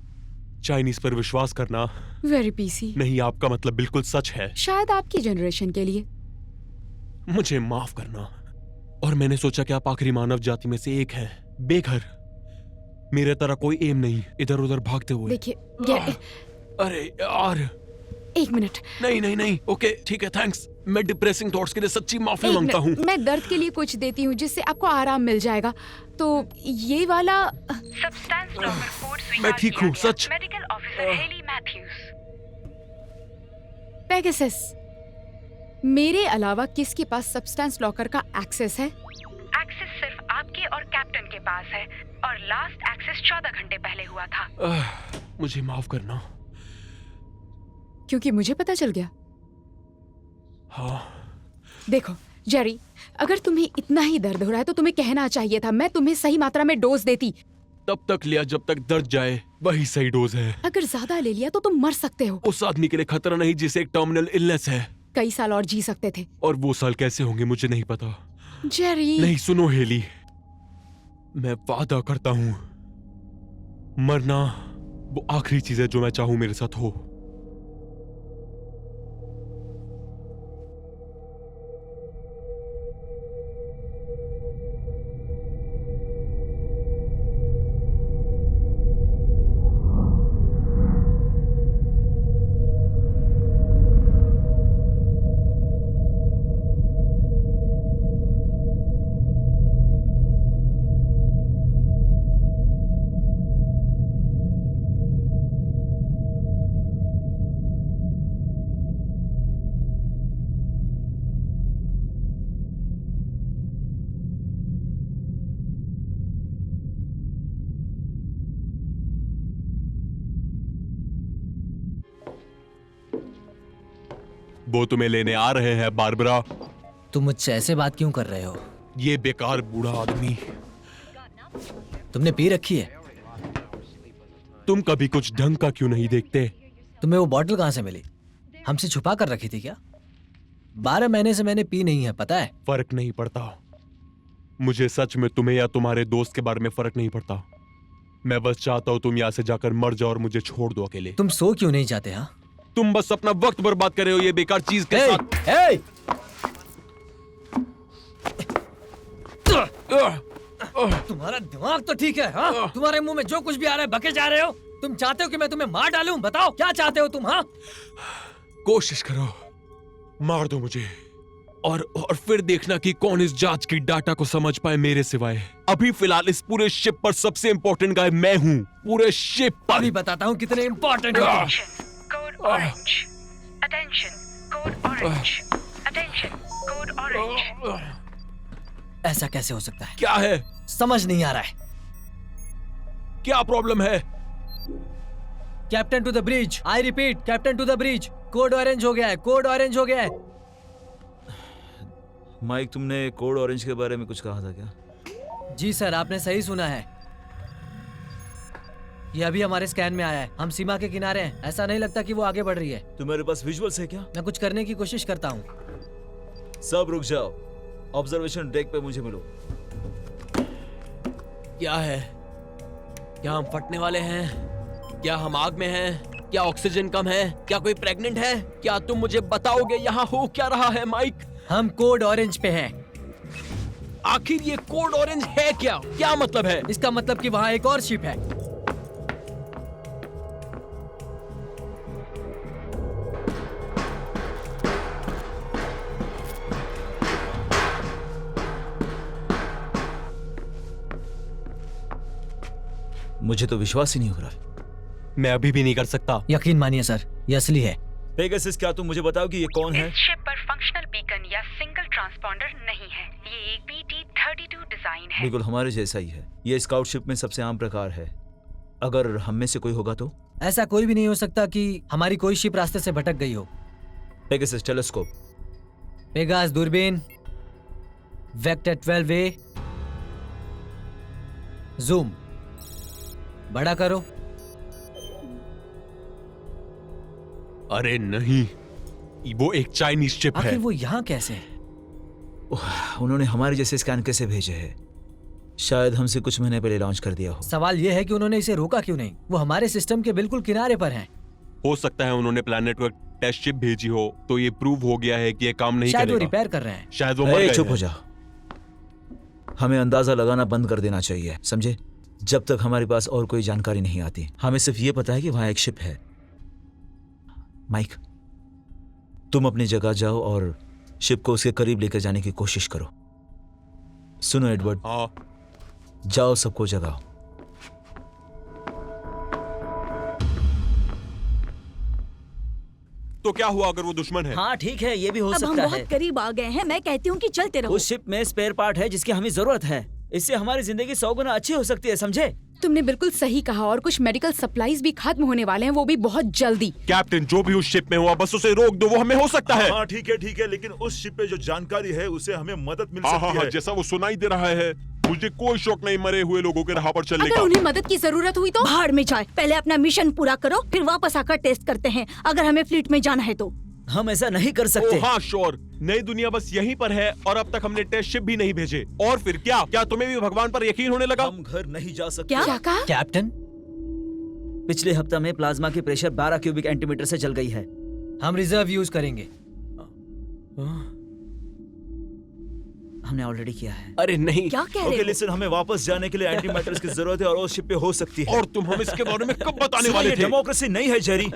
चाइनीज पर विश्वास करना। Very PC. नहीं, आपका मतलब बिल्कुल सच है। शायद आपकी जनरेशन के लिए। मुझे माफ करना। और मैंने सोचा कि आप आखिरी मानव जाति में से एक हैं, बेघर, मेरे तरह कोई एम नहीं, इधर उधर भागते हुए। देखिए अरे यार, एक मिनट। नहीं, ओके ठीक है, थैंक्स। मैं डिप्रेसिंग थॉट्स के लिए सच्ची माफी मांगता हूँ। मैं दर्द के लिए कुछ देती हूँ जिससे आपको आराम मिल जाएगा। तो ये वाला सब्सटेंस लॉकर कोड स्वीकार मैं ठीक किया हूँ, गया। सच। Medical officer Haley Mathews. Pegasus, मेरे अलावा किसके पास सब्सटेंस लॉकर का एक्सेस है? एक्सेस सिर्फ आपके और कैप्टन के पास है और लास्ट एक्सेस 14 घंटे पहले हुआ था। मुझे माफ करना। क्योंकि मुझे पता चल गया। हाँ। देखो जेरी, अगर तुम्हें इतना ही दर्द हो रहा है तो तुम्हें कहना चाहिए था। मैं तुम्हें सही मात्रा में डोज देती। तब तक लिया जब तक दर्द जाए, वही सही डोज है। अगर ज्यादा ले लिया तो तुम मर सकते हो। उस आदमी के लिए खतरा नहीं जिसे एक टर्मिनल इलनेस है। कई साल और जी सकते थे। और वो साल कैसे होंगे मुझे नहीं पता। जेरी। नहीं, सुनो हेली, मैं वादा करता हूँ मरना वो आखिरी चीज है जो मैं चाहूँ मेरे साथ हो। वो तुम्हें लेने आ रहे हैं बारबरा। तुम मुझसे ऐसे बात क्यों कर रहे हो? ये बेकार बूढ़ा आदमी। तुमने पी रखी है? तुम कभी कुछ ढंग का क्यों नहीं देखते? तुम्हें वो बॉटल कहां से मिली? हमसे छुपा कर रखी थी क्या? 12 महीने से मैंने पी नहीं है, पता है? फर्क नहीं पड़ता मुझे, सच में तुम्हें या तुम्हारे दोस्त के बारे में फर्क नहीं पड़ता। मैं बस चाहता हूँ तुम यहाँ से जाकर मर जाओ और मुझे छोड़ दो अकेले। तुम सो क्यों नहीं जाते? हाँ, तुम बस अपना वक्त बर्बाद कर रहे हो ये बेकार चीज के साथ। तुम्हारा दिमाग तो ठीक है। हाँ? तुम्हारे मुंह में जो कुछ भी आ रहा है बके जा रहे हो। तुम चाहते हो कि मैं तुम्हें मार डालूं? बताओ क्या चाहते हो तुम? हाँ, कोशिश करो, मार दो मुझे और फिर देखना कि कौन इस जांच की डाटा को समझ पाए मेरे सिवाय। अभी फिलहाल इस पूरे शिप पर सबसे इंपॉर्टेंट गाय मैं हूँ, पूरे शिप पर। अभी बताता हूँ कितने इंपॉर्टेंट हो। Code orange. Attention, code orange. Attention, code orange. ऐसा कैसे हो सकता है? क्या है? समझ नहीं आ रहा है। क्या प्रॉब्लम है? Captain to the bridge. I repeat, captain to the bridge. Code orange हो गया है, कोड ऑरेंज हो गया है। माइक, तुमने कोड ऑरेंज के बारे में कुछ कहा था क्या? जी सर, आपने सही सुना है। ये अभी हमारे स्कैन में आया है। हम सीमा के किनारे हैं। ऐसा नहीं लगता कि वो आगे बढ़ रही है। तुम्हारे पास विजुअल्स है क्या? मैं कुछ करने की कोशिश करता हूँ। सब रुक जाओ, ऑब्जर्वेशन डेक पे मुझे मिलो। क्या है? क्या हम फटने वाले हैं? क्या हम आग में हैं? क्या ऑक्सीजन कम है? क्या कोई प्रेग्नेंट है? क्या तुम मुझे बताओगे यहाँ हो क्या रहा है माइक? हम कोड ऑरेंज पे हैं। आखिर ये कोड ऑरेंज है क्या? क्या मतलब है? इसका मतलब कि वहाँ एक और शिप है। मुझे तो विश्वास ही नहीं हो रहा। मैं अभी भी नहीं कर सकता। यकीन मानिए सर, ये असली है। पेगासस, क्या तुम मुझे बताओ कि ये कौन है? इस शिप पर फंक्शनल बीकन या सिंगल ट्रांसपॉन्डर नहीं है। ये एक PT-32 डिजाइन है। बिल्कुल हमारे जैसा ही है। ये स्काउट शिप में सबसे आम प्रकार है। अगर हम में से कोई होगा तो? ऐसा कोई भी नहीं हो सकता कि हमारी कोई शिप रास्ते से भटक गई हो। पेगासस टेलीस्कोप, पेगास दूरबीन, वेक्टर 12A, जूम बड़ा करो। अरे नहीं, वो एक चाइनीज चिप है। आखिर वो यहाँ कैसे? उन्होंने हमारे जैसे स्कैन कैसे भेजे हैं? शायद हमसे कुछ महीने पहले लॉन्च कर दिया हो। सवाल ये है कि उन्होंने इसे रोका क्यों नहीं? वो हमारे सिस्टम के बिल्कुल किनारे पर हैं। हो सकता है उन्होंने प्लैनेट को टेस्ट चिप भेजी हो, तो ये प्रूव हो गया है कि ये काम नहीं शायद करेगा। वो रिपेयर कर रहे हैं। शायद वो मर गए चुप हैं। हो जा। हमें अंदाजा लगाना बंद कर देना चाहिए, समझे? जब तक हमारे पास और कोई जानकारी नहीं आती। हमें सिर्फ ये पता है कि वहां एक शिप है। माइक, तुम अपनी जगह जाओ और शिप को उसके करीब लेकर जाने की कोशिश करो। सुनो एडवर्ड, हाँ, जाओ सबको जगाओ। तो क्या हुआ अगर वो दुश्मन है? हाँ ठीक है, ये भी हो अब हम सकता है। बहुत करीब आ गए हैं। मैं कहती हूँ कि चलते रहो। उस शिप में स्पेयर पार्ट है जिसकी हमें जरूरत है। इससे हमारी जिंदगी 100 गुना अच्छी हो सकती है, समझे? तुमने बिल्कुल सही कहा, और कुछ मेडिकल सप्लाईज भी खत्म होने वाले हैं, वो भी बहुत जल्दी। कैप्टन, जो भी उस शिप में हुआ बस उसे रोक दो, वो हमें हो सकता है। हाँ ठीक है, लेकिन उस शिप पे जो जानकारी है उसे हमें मदद मिल हाँ, सकती है। जैसा वो सुनाई दे रहा है, मुझे कोई शौक नहीं मरे हुए लोगों के राह पर चलने अगर का। उन्हें मदद की जरूरत हुई तो? भाड़ में जाए, पहले अपना मिशन पूरा करो, फिर वापस आकर टेस्ट करते हैं अगर हमें फ्लीट में जाना है तो। हम ऐसा नहीं कर सकते। हाँ श्योर, नई दुनिया बस यहीं पर है और अब तक हमने टेस्ट शिप भी नहीं भेजे। और फिर क्या तुम्हें भी भगवान पर यकीन होने लगा? हम घर नहीं जा सकते। क्या कहा? कैप्टन, पिछले हफ्ता में प्लाज्मा की प्रेशर 12 क्यूबिक सेंटीमीटर से जल गई है। हम रिजर्व यूज करेंगे। हमने ऑलरेडी किया है। अरे नहीं। क्या कह रहे ओके हो? लिसन, हमें वापस जाने के लिए एंटीमैटर्स की जरूरत है और उस शिप पे हो सकती है। और तुम हम इसके बारे में कब बताने वाले थे? डेमोक्रेसी नहीं है जेरी।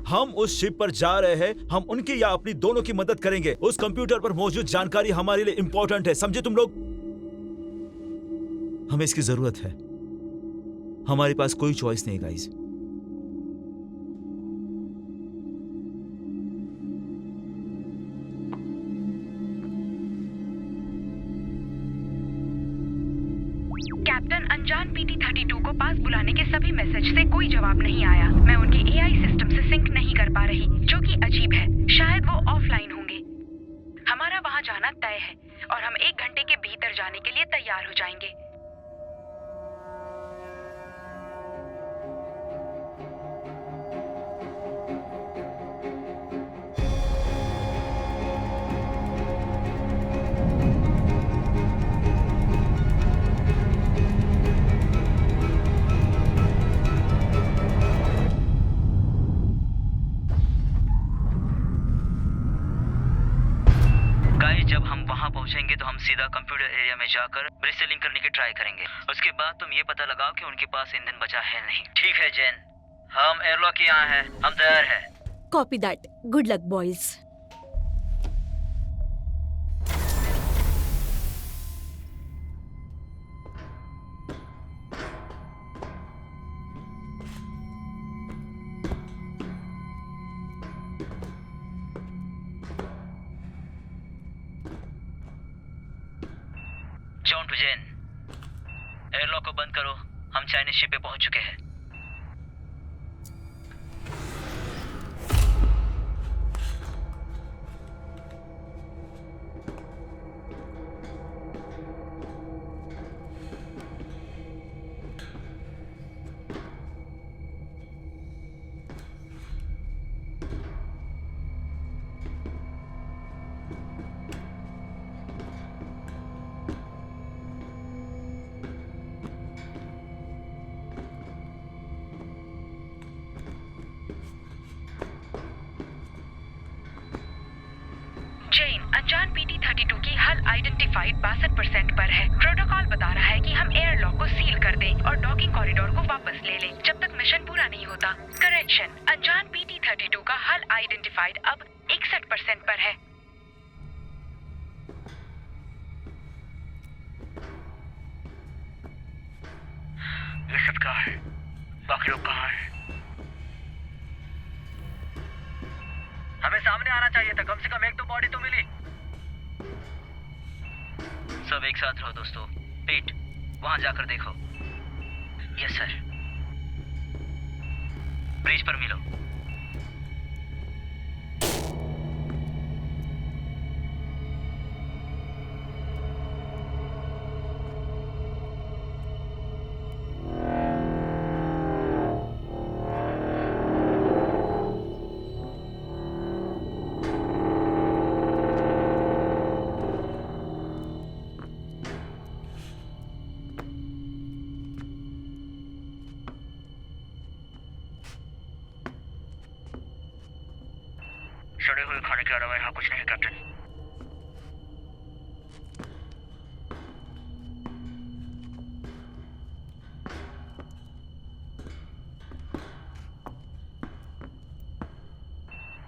हम उस शिप पर जा रहे हैं, हम उनकी या अपनी दोनों की मदद करेंगे। उस कंप्यूटर पर मौजूद जानकारी हमारे लिए इंपॉर्टेंट है, समझे तुम लोग? हमें इसकी जरूरत है। हमारे पास कोई चॉइस नहीं गाइस। कैप्टन, अनजान PT-32 को पास बुलाने के सभी मैसेज से कोई जवाब नहीं आया। मैं उनके AI सिस्टम से सिंक नहीं कर पा रही, जो कि अजीब है। शायद वो ऑफलाइन होंगे। हमारा वहां जाना तय है और हम 1 घंटे के भीतर जाने के लिए तैयार हो जाएंगे। गाइस, जब हम वहां पहुंचेंगे तो हम सीधा कंप्यूटर एरिया में जाकर ब्रिज से लिंक करने की ट्राई करेंगे। उसके बाद तुम ये पता लगाओ कि उनके पास ईंधन बचा है नहीं। ठीक है जेन, हम एयरलॉक यहाँ हैं, हम तैयार हैं। Copy that. Good luck boys. John to Jane, airlock को बंद करो, हम चाइनीज शिप पे पहुंच चुके हैं। जेन, अनजान PT-32 की हल आइडेंटिफाइड 62% पर है। प्रोटोकॉल बता रहा है कि हम एयरलॉक को सील कर दें और डॉकिंग कॉरिडोर को वापस ले लें जब तक मिशन पूरा नहीं होता। करेक्शन, अनजान PT-32 का हल आइडेंटिफाइड अब 61% पर है। ये सब कहाँ है? बाकी लोग कहाँ हैं? हमें सामने आना चाहिए था, कम से कम एक तो बॉडी तो मिली। सब एक साथ रहो दोस्तों। पीट, वहां जाकर देखो। Yes sir. ब्रिज पर मिलो। सड़े हुए खाने के अलावा यहाँ कुछ नहीं कैप्टन।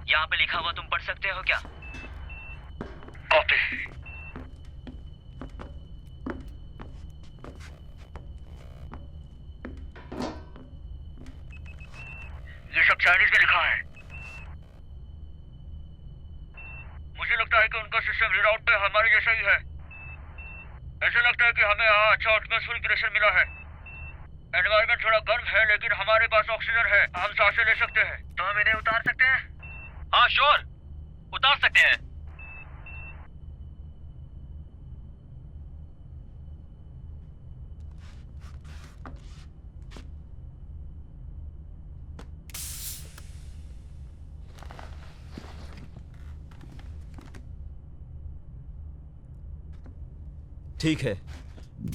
यहाँ पे लिखा हुआ तुम पढ़ सकते हो क्या? कॉपी। ये सब चाइनीज में लिखा है। मुझे लगता है कि उनका सिस्टम रीडाउट पे हमारे जैसा ही है। ऐसा लगता है कि हमें यहाँ अच्छा एटमॉस्फेरिक प्रेशर मिला है। एनवायरनमेंट थोड़ा गर्म है लेकिन हमारे पास ऑक्सीजन है, हम सांसें ले सकते हैं। तो हम इन्हें उतार सकते हैं? हाँ श्योर, उतार सकते हैं। ठीक है,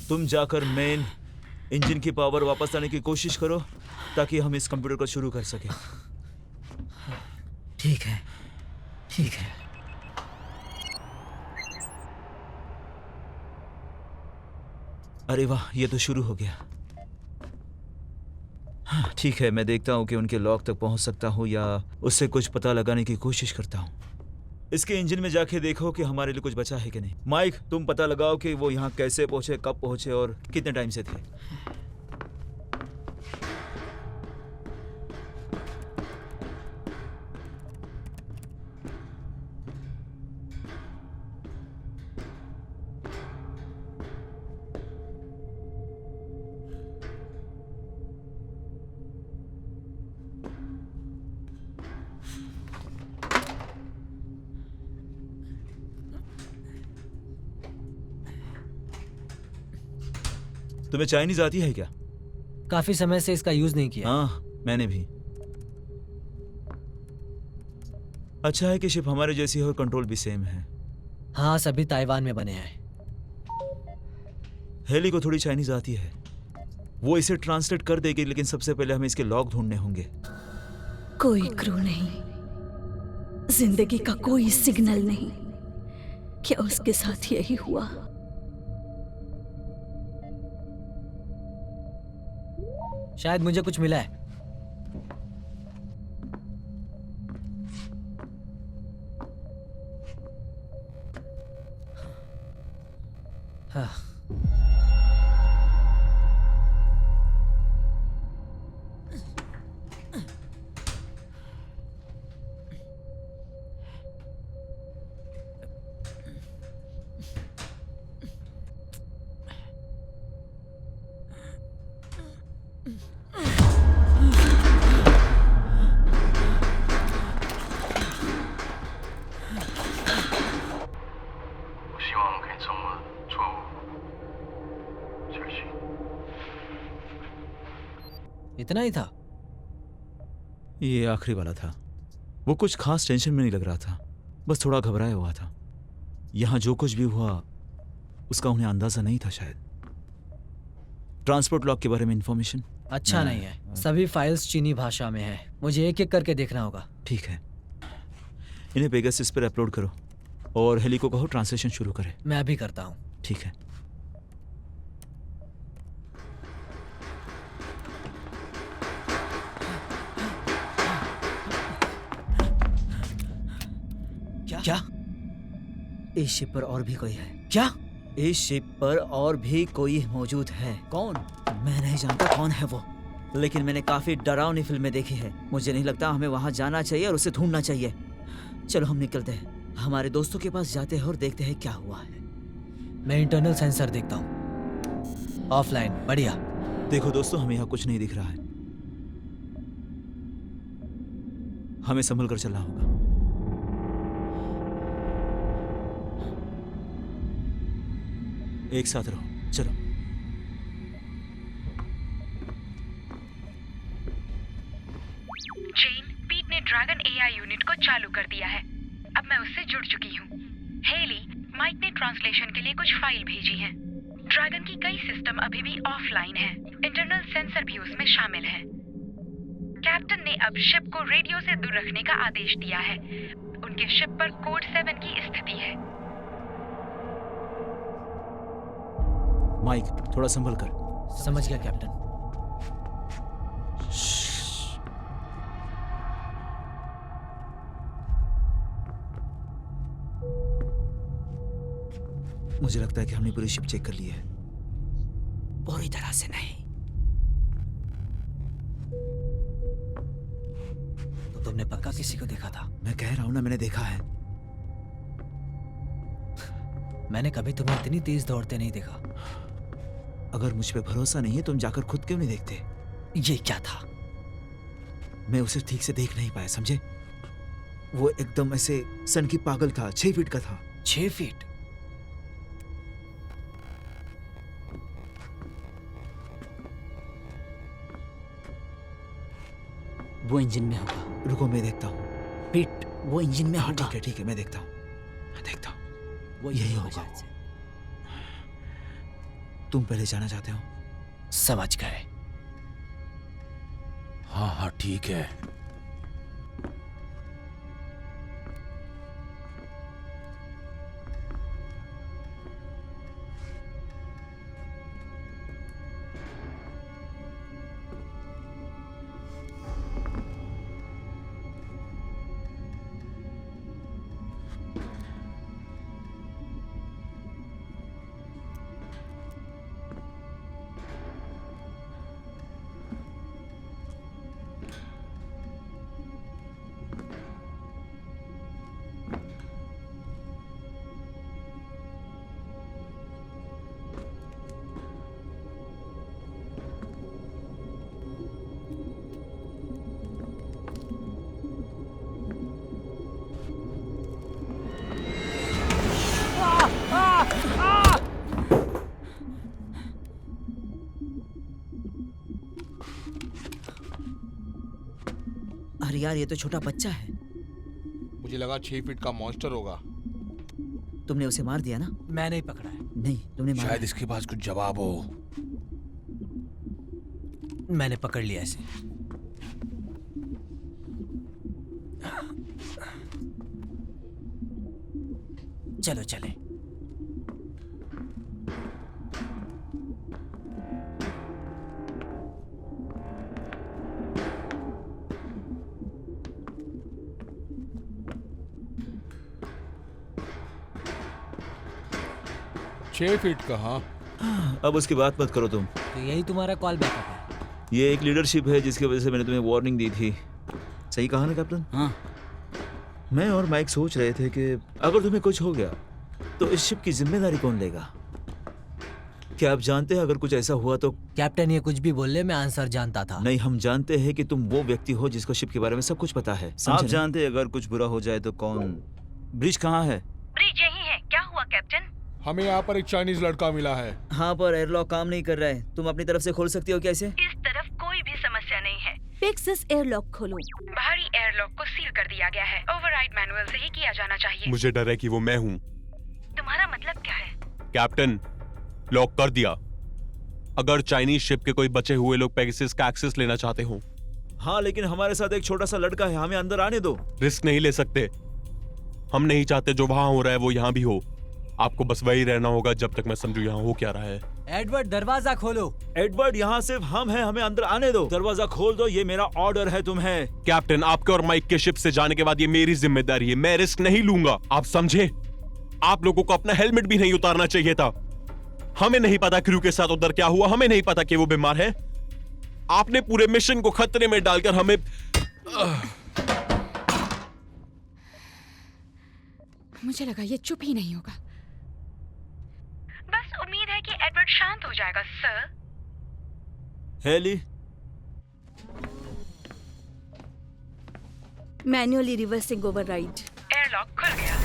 तुम जाकर मेन इंजन की पावर वापस लाने की कोशिश करो ताकि हम इस कंप्यूटर को शुरू कर सकें। ठीक है, ठीक है। अरे वाह, ये तो शुरू हो गया। हाँ, ठीक है, मैं देखता हूँ कि उनके लॉक तक पहुँच सकता हूँ या उससे कुछ पता लगाने की कोशिश करता हूँ। इसके इंजन में जाके देखो कि हमारे लिए कुछ बचा है कि नहीं। माइक, तुम पता लगाओ कि वो यहाँ कैसे पहुंचे, कब पहुंचे और कितने टाइम से थे। तुम्हें चाइनीज आती है क्या? काफी समय से इसका यूज नहीं किया। हाँ, मैंने भी। अच्छा है कि शिप हमारे जैसी है और कंट्रोल भी सेम है। हाँ, सभी ताइवान में बने हैं। हेली को थोड़ी चाइनीज आती है, वो इसे ट्रांसलेट कर देगी, लेकिन सबसे पहले हमें इसके लॉग ढूंढने होंगे। कोई क्रू नहीं, जिंदगी का कोई सिग्नल नहीं। क्या उसके साथ यही हुआ? शायद मुझे कुछ मिला है। हाँ। इतना ही था? ये आखिरी वाला था। वो कुछ खास टेंशन में नहीं लग रहा था, बस थोड़ा घबराया हुआ था। यहाँ जो कुछ भी हुआ उसका उन्हें अंदाजा नहीं था। शायद ट्रांसपोर्ट लॉक के बारे में इंफॉर्मेशन अच्छा नहीं है। सभी फाइल्स चीनी भाषा में हैं। मुझे एक एक करके देखना होगा। ठीक है, इन्हें पेगासस पर अपलोड करो और हेली को कहो ट्रांसलेशन शुरू करे। मैं अभी करता हूँ। ठीक है। क्या? इस शिप पर और भी कोई है? क्या? इस शिप पर और भी कोई मौजूद है। कौन? मैं नहीं जानता कौन है वो, लेकिन मैंने काफी डरावनी फिल्में देखी है। मुझे नहीं लगता हमें वहां जाना चाहिए और उसे ढूंढना चाहिए। चलो हम निकलते हैं, हमारे दोस्तों के पास जाते हैं और देखते हैं क्या हुआ है। मैं इंटरनल सेंसर देखता हूँ। ऑफलाइन। बढ़िया। देखो दोस्तों, हमें यहाँ कुछ नहीं दिख रहा है। हमें संभल कर चलना होगा। एक साथ रहो, चलो। जेन, पीट ने ड्रैगन एआई यूनिट को चालू कर दिया है। अब मैं उससे जुड़ चुकी हूँ। हेली, माइक ने ट्रांसलेशन के लिए कुछ फाइल भेजी हैं। ड्रैगन की कई सिस्टम अभी भी ऑफलाइन हैं। इंटरनल सेंसर भी उसमें शामिल है। कैप्टन ने अब शिप को रेडियो से दूर रखने का आदेश दिया है। उनके शिप पर कोड 7 की स्थिति है। माइक, थोड़ा संभल कर। समझ गया कैप्टन। मुझे लगता है कि हमने पूरी शिप चेक कर ली है। पूरी तरह से नहीं। तो तुमने पक्का किसी को देखा था? मैं कह रहा हूं ना, मैंने देखा है। मैंने कभी तुम्हें इतनी तेज दौड़ते नहीं देखा। अगर मुझ पे भरोसा नहीं है, तुम जाकर खुद क्यों नहीं देखते? ये क्या था? मैं उसे ठीक से देख नहीं पाया, समझे? वो एकदम ऐसे सन की पागल था। 6 फीट का था। 6 फीट? वो इंजन में होगा। रुको, मैं देखता हूँ। पीट, वो इंजन में होगा। ठीक है, मैं देखता हूँ। मैं देखता हूँ। वो यही होगा। तुम पहले जाना चाहते हो? समझ गए। हाँ, ठीक है। अरे यार, ये तो छोटा बच्चा है। मुझे लगा 6 फीट का मॉन्स्टर होगा। तुमने उसे मार दिया ना? मैं नहीं पकड़ा है। नहीं, तुमने मारा। शायद इसके पास कुछ जवाब हो। मैंने पकड़ लिया इसे। चलो चले। छह फीट का? हाँ। अब उसकी बात मत करो तुम। तो यही तुम्हारा कॉल बैकअप है? ये एक लीडरशिप है जिसकी वजह से मैंने तुम्हें वार्निंग दी थी। सही कहा ना कैप्टन? हाँ। मैं और माइक सोच रहे थे कि अगर तुम्हें कुछ हो गया तो इस शिप की जिम्मेदारी कौन लेगा? क्या आप जानते हैं अगर कुछ ऐसा हुआ तो? कैप्टन, ये कुछ भी बोल ले, मैं आंसर जानता था। नहीं, हम जानते हैं कि तुम वो व्यक्ति हो जिसको शिप के बारे में सब कुछ पता है। आप जानते हैं अगर कुछ बुरा हो जाए तो कौन? ब्रिज कहाँ है? ब्रिज यही है। क्या हुआ कैप्टन? हमें यहाँ पर एक चाइनीज लड़का मिला है। हाँ, पर एयरलॉक काम नहीं कर रहा है। तुम अपनी तरफ से खोल सकती हो क्या इसे? इस तरफ कोई भी समस्या नहीं है। पिक्सिस एयरलॉक खोलो। बाहरी एयरलॉक को सील कर दिया गया है। ओवरराइड मैनुअल से ही किया जाना चाहिए। मुझे डर है कि वो मैं हूँ। तुम्हारा मतलब क्या है? कैप्टन, लॉक कर दिया। अगर चाइनीज शिप के कोई बचे हुए लोग पेगासस का एक्सेस लेना चाहते हो। हाँ, लेकिन हमारे साथ एक छोटा सा लड़का है, हमें अंदर आने दो। रिस्क नहीं ले सकते। हम नहीं चाहते जो वहां हो रहा है वो यहाँ भी हो। आपको बस वही रहना होगा जब तक मैं समझू यहाँ हो क्या रहा है। एडवर्ड, दरवाजा खोलो। एडवर्ड, यहाँ सिर्फ हम हैं, हमें अंदर आने दो। दरवाजा खोल दो, ये मेरा ऑर्डर है तुम्हें। कैप्टन, आपके और माइक के शिप से जाने के बाद ये मेरी जिम्मेदारी है। मैं रिस्क नहीं लूंगा, आप समझे? आप लोगों को अपना हेलमेट भी नहीं उतारना चाहिए था। हमें नहीं पता क्रू के साथ उधर क्या हुआ। हमें नहीं पता कि वो बीमार है। आपने पूरे मिशन को खतरे में डालकर हमें मुझे लगा ये चुप ही नहीं होगा। बस उम्मीद है कि एडवर्ड शांत हो जाएगा sir. Haley, manually reversing override. Airlock खुल गया।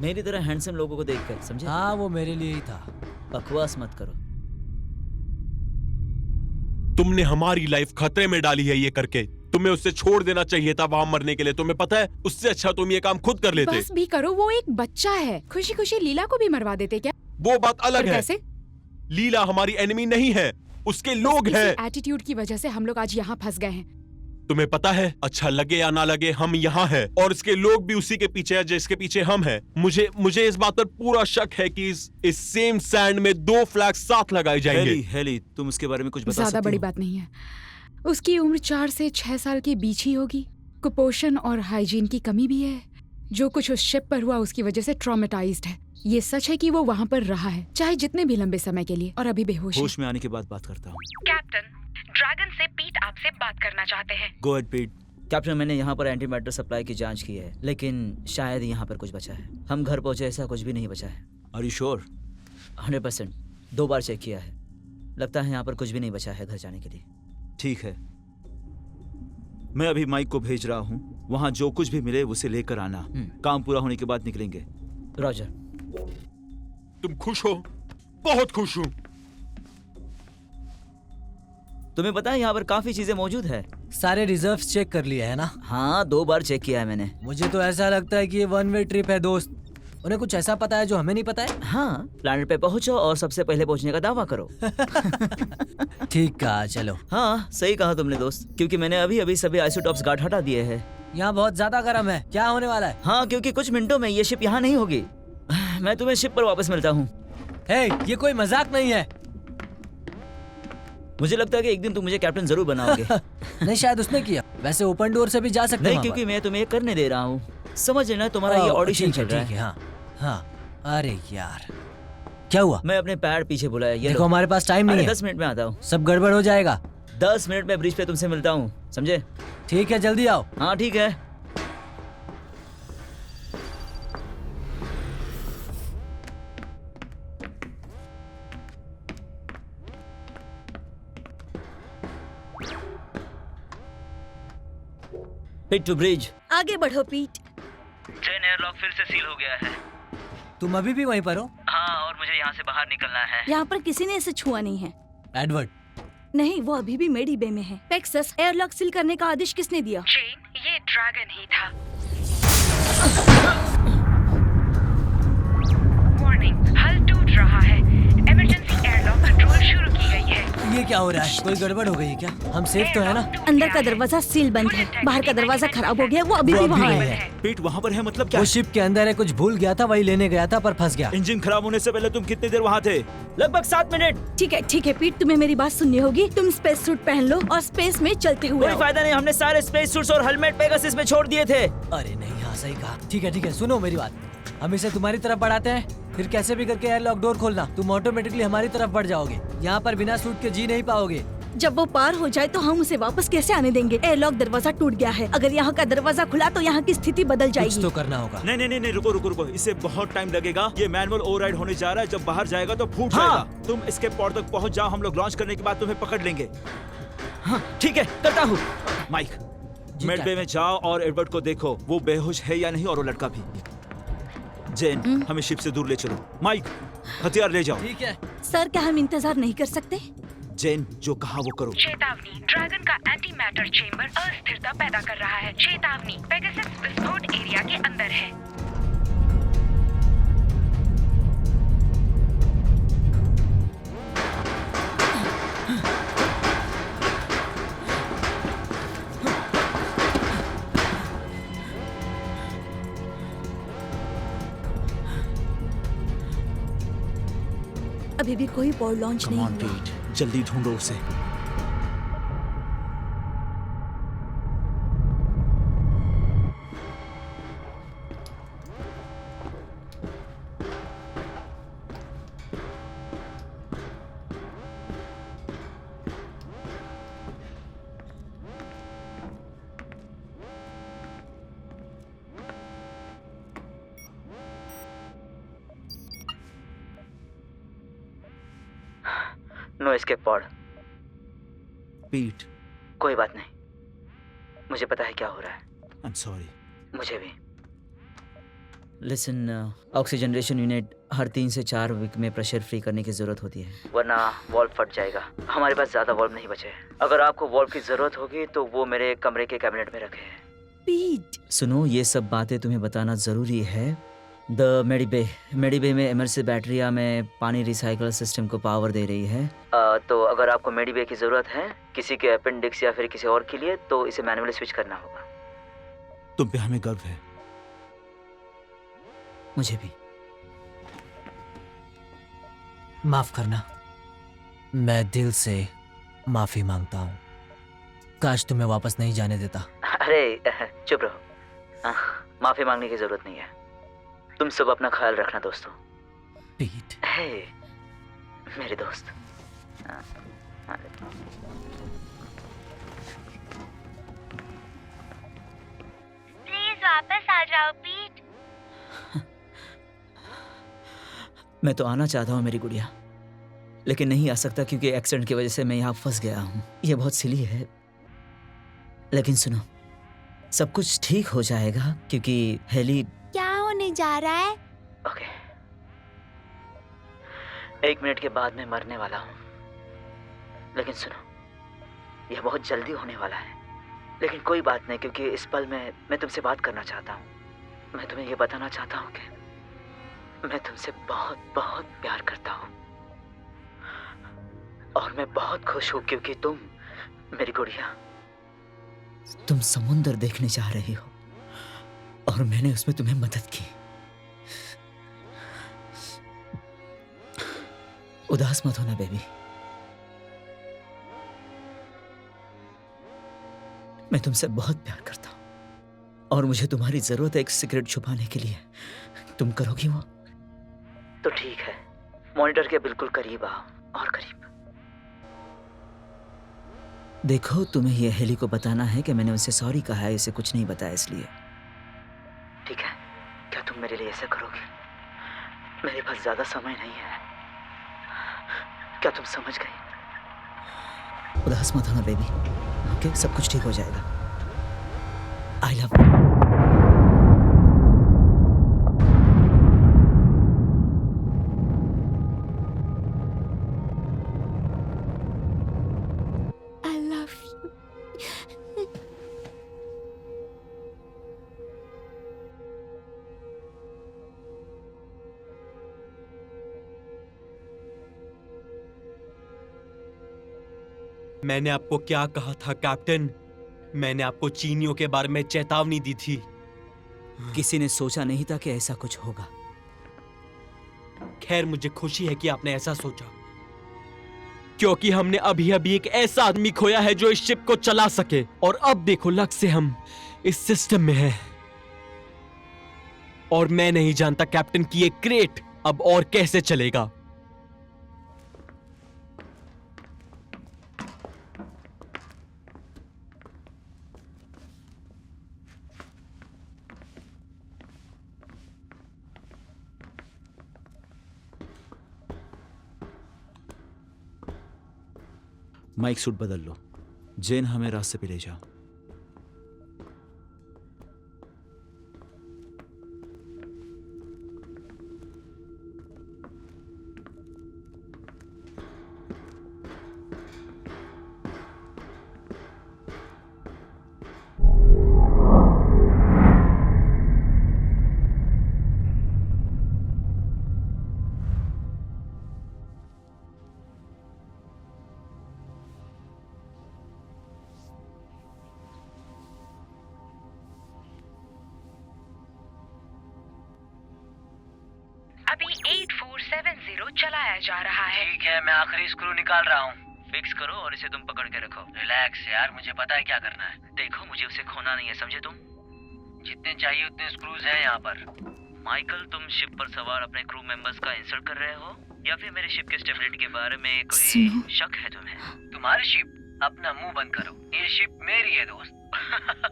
मेरी तरह हैंडसम लोगों को देखकर, समझे? हाँ, वो मेरे लिए ही था। बकवास मत करो। तुमने हमारी लाइफ खतरे में डाली है ये करके। तुम्हें उससे छोड़ देना चाहिए था वहां मरने के लिए। तुम्हें पता है, उससे अच्छा तुम ये काम खुद कर लेते। बस भी करो, वो एक बच्चा है। खुशी खुशी लीला को भी मरवा देते क्या? वो बात अलग पर है। कैसे? लीला हमारी एनिमी नहीं है, उसके लोग हैं। एटीट्यूड की वजह से हम लोग आज यहाँ फंस गए हैं। तुम्हें पता है, अच्छा लगे या ना लगे, हम यहाँ हैं और इसके लोग भी उसी के पीछे हैं जिसके पीछे हम हैं। मुझे इस बात पर पूरा शक है कि इस सेम सैंड में 2 फ्लैग साथ लगाए जाएंगे। हेली, तुम उसके बारे में कुछ बता सकती हो? ज्यादा बड़ी बात नहीं है। उसकी उम्र 4 से 6 साल के बीच ही होगी। कुपोषण और हाइजीन की कमी भी है। जो कुछ उस शिप पर हुआ उसकी वजह से ट्रॉमेटाइज्ड है। ये सच है कि वो वहाँ पर रहा है, चाहे जितने भी लंबे समय के लिए, और अभी बेहोश है। होश में आने के बाद बात करता हूँ। कैप्टन, ड्रैगन से पीट आपसे बात करना चाहते हैं। गो अहेड पीट। कैप्टन, मैंने यहाँ पर एंटीमैटर सप्लाई की जांच की है, लेकिन शायद यहाँ पर कुछ बचा है। हम घर पहुँचे, ऐसा कुछ भी नहीं बचा है। Are you sure? 100%। 2 बार चेक किया है। लगता है यहाँ पर कुछ भी नहीं बचा है घर जाने के लिए। ठीक है, मैं अभी माइक को भेज रहा हूँ। वहाँ जो कुछ भी मिले उसे लेकर आना। काम पूरा होने के बाद निकलेंगे। रॉजर। तुम खुश हो? बहुत खुश हूँ। तुम्हें पता है यहाँ पर काफी चीजें मौजूद है। सारे रिजर्व्स चेक कर लिए है ना? हाँ, 2 बार चेक किया है मैंने। मुझे तो ऐसा लगता है कि ये 1 वे ट्रिप है दोस्त। उन्हें कुछ ऐसा पता है जो हमें नहीं पता है। हाँ, प्लैनेट पे पहुंचो और सबसे पहले पहुंचने का दावा करो। ठीक कहा, चलो। हाँ, सही कहा तुमने दोस्त, क्योंकि मैंने अभी अभी सभी आइसोटॉप्स गार्ड हटा दिए हैं। यहाँ बहुत ज्यादा गर्म है। क्या होने वाला है? हाँ, क्योंकि कुछ मिनटों में ये शिप यहाँ नहीं होगी। मैं तुम्हें शिप पर वापस मिलता हूँ। हे, ये कोई मजाक नहीं है। मुझे लगता है कि एक दिन तुम मुझे कैप्टन जरूर बनाओगे। नहीं, शायद उसने किया। वैसे ओपन डोर से भी जा सकते हैं। नहीं, क्योंकि मैं तुम्हें करने दे रहा हूँ। समझ लेना, तुम्हारा ये ऑडिशन चल रहा है। हाँ, हाँ। अरे यार, क्या हुआ? मैं अपने पैड पीछे भुलाया। ये देखो, हमारे पास टाइम नहीं है। 10 मिनट में आता हूँ। सब गड़बड़ हो जाएगा। 10 मिनट में ब्रिज पे तुमसे मिलता हूँ, समझे? ठीक है, जल्दी आओ। हाँ, ठीक है। Pit to bridge. आगे बढ़ो पीट। चेन एयरलॉक फिर से सील हो गया है। तुम अभी भी वहीं पर हो? हाँ, और मुझे यहाँ से बाहर निकलना है। यहाँ पर किसी ने इसे छुआ नहीं है। एडवर्ड? नहीं, वो अभी भी मेडी बे में है। पेक्सस, एयरलॉक सील करने का आदेश किसने दिया? चेन, ये ड्रैगन ही था। वार्निंग, हल टूट रहा है। इमरजेंसी एयरलॉक कंट्रोल शुरू की गई है। ये क्या हो रहा है? कोई गड़बड़ हो गई है क्या? हम सेफ तो है ना? अंदर का दरवाजा सील बंद है, बाहर का दरवाजा खराब हो गया। वो अभी भी वहाँ है। पीट वहाँ पर है मतलब क्या? वो शिप के अंदर है, कुछ भूल गया था, वही लेने गया था पर फंस गया। इंजन खराब होने से पहले तुम कितनी देर वहाँ थे? लगभग 7 मिनट। ठीक है पीट, तुम्हें मेरी बात सुननी होगी। तुम स्पेस सूट पहन लो और स्पेस में चलते हुए कोई फायदा नहीं, हमने सारे स्पेस सूट्स और हेलमेट पेगासस में छोड़ दिए थे। अरे नहीं, हाँ सही कहा। ठीक है, सुनो मेरी बात। हम इसे तुम्हारी तरफ बढ़ाते हैं, फिर कैसे भी करके एयरलॉक डोर खोलना। तुम ऑटोमेटिकली हमारी तरफ बढ़ जाओगे। यहाँ पर बिना सूट के जी नहीं पाओगे। जब वो पार हो जाए तो हम उसे वापस कैसे आने देंगे? एयरलॉक दरवाजा टूट गया है। अगर यहाँ का दरवाजा खुला तो यहाँ की स्थिति बदल जाएगी। कुछ तो करना होगा। नहीं, रुको। इससे बहुत टाइम लगेगा। ये मैनुअल ओवरराइड होने जा रहा है। जब बाहर जाएगा तो फूट जाएगा। तुम इसके पॉड तक पहुँच जाओ, हम लोग लॉन्च करने के बाद तुम्हें पकड़ लेंगे। हाँ, ठीक है, करता हूँ। माइक, मेड बे में जाओ और एडवर्ड को देखो, वो बेहोश है या नहीं, और वो लड़का भी। जेन, हमें शिप से दूर ले चलो। माइक, हथियार ले जाओ। ठीक है सर, क्या हम इंतजार नहीं कर सकते? जेन, जो कहा वो करो। चेतावनी, ड्रैगन का एंटी मैटर चेंबर अस्थिरता पैदा कर रहा है। चेतावनी, पेगासस विस्फोट एरिया के अंदर है। अभी भी कोई पॉड लॉन्च नहीं हुआ। पीट, जल्दी ढूंढो उसे। No escape pod. पीट, कोई बात नहीं, मुझे पता है क्या हो रहा है। I am sorry. मुझे भी। लिसन, ऑक्सीजनरेशन यूनिट हर 3 से 4 वीक में प्रेशर फ्री करने की जरूरत होती है, वरना वॉल्व फट जाएगा। हमारे पास ज्यादा वॉल्व नहीं बचे हैं। अगर आपको वॉल्व की जरूरत होगी तो वो मेरे कमरे के कैबिनेट में रखे हैं। पीट, सुनो, ये सब बातें तुम्हें बताना जरूरी है। द मेडिबे में इमर्सिव बैटरिया में पानी रिसाइकल सिस्टम को पावर दे रही है। तो अगर आपको मेडिबे की जरूरत है किसी के अपेंडिक्स या फिर किसी और के लिए, तो इसे मैनुअली स्विच करना होगा। तुम पे हमें गर्व है। मुझे भी। माफ करना, मैं दिल से माफी मांगता हूँ। काश तुम्हें वापस नहीं जाने देता। अरे चुप रहो, माफी मांगने की जरूरत नहीं है। तुम सब अपना ख्याल रखना दोस्तों। पीट, हे मेरे दोस्त। प्लीज वापस आ जाओ पीट। मैं तो आना चाहता हूँ मेरी गुड़िया, लेकिन नहीं आ सकता क्योंकि एक्सीडेंट की वजह से मैं यहाँ फंस गया हूँ। ये बहुत सिली है, लेकिन सुनो, सब कुछ ठीक हो जाएगा क्योंकि हेली। क्या होने जा रहा है? ओके, 1 मिनट के बाद मैं मरने वाला हूँ, लेकिन सुनो, यह बहुत जल्दी होने वाला है। लेकिन कोई बात नहीं, क्योंकि इस पल में मैं तुमसे बात करना चाहता हूँ। मैं तुम्हें यह बताना चाहता हूँ कि मैं तुमसे बहुत बहुत प्यार करता हूँ, और मैं बहुत खुश हूँ क्योंकि तुम, मेरी गुड़िया, तुम समुंदर देखने जा रही हो और मैंने उसमें तुम्हें मदद की। उदास मत होना बेबी, मैं तुमसे बहुत प्यार करता हूं और मुझे तुम्हारी जरूरत है एक सिगरेट छुपाने के लिए। तुम करोगी वो? तो ठीक है, मॉनिटर के बिल्कुल करीब आओ, और करीब। देखो, तुम्हें यह हेली को बताना है कि मैंने उसे सॉरी कहा है, इसे कुछ नहीं बताया इसलिए। ठीक है? क्या तुम मेरे लिए ऐसा करोगे? मेरे पास ज्यादा समय नहीं है। क्या तुम समझ गई? उदास मत होना बेबी, ओके? सब कुछ ठीक हो जाएगा। I love you. मैंने आपको क्या कहा था कैप्टन? मैंने आपको चीनियों के बारे में चेतावनी दी थी। किसी ने सोचा नहीं था कि ऐसा कुछ होगा। खैर, मुझे खुशी है कि आपने ऐसा सोचा, क्योंकि हमने अभी अभी एक ऐसा आदमी खोया है जो इस शिप को चला सके, और अब देखो लग से हम इस सिस्टम में हैं। और मैं नहीं जानता कैप्टन कि ये क्रेट अब और कैसे चलेगा। माइक सूट बदल लो। जेन, हमें रास्ते पे ले जाओ। अभी 8470 चलाया जा रहा है। ठीक है, मैं आखिरी स्क्रू निकाल रहा हूँ। फिक्स करो और इसे तुम पकड़ के रखो। रिलैक्स यार, मुझे पता है क्या करना है। देखो, मुझे उसे खोना नहीं है, समझे तुम? जितने चाहिए उतने स्क्रूज हैं यहाँ पर। माइकल, तुम शिप पर सवार अपने क्रू मेंबर्स का इंसल्ट कर रहे हो, या फिर मेरे शिप के स्टेबिलिटी के बारे में कोई शक है तुम्हें? तुम्हारी शिप? अपना मुंह बंद करो, ये शिप मेरी है दोस्त।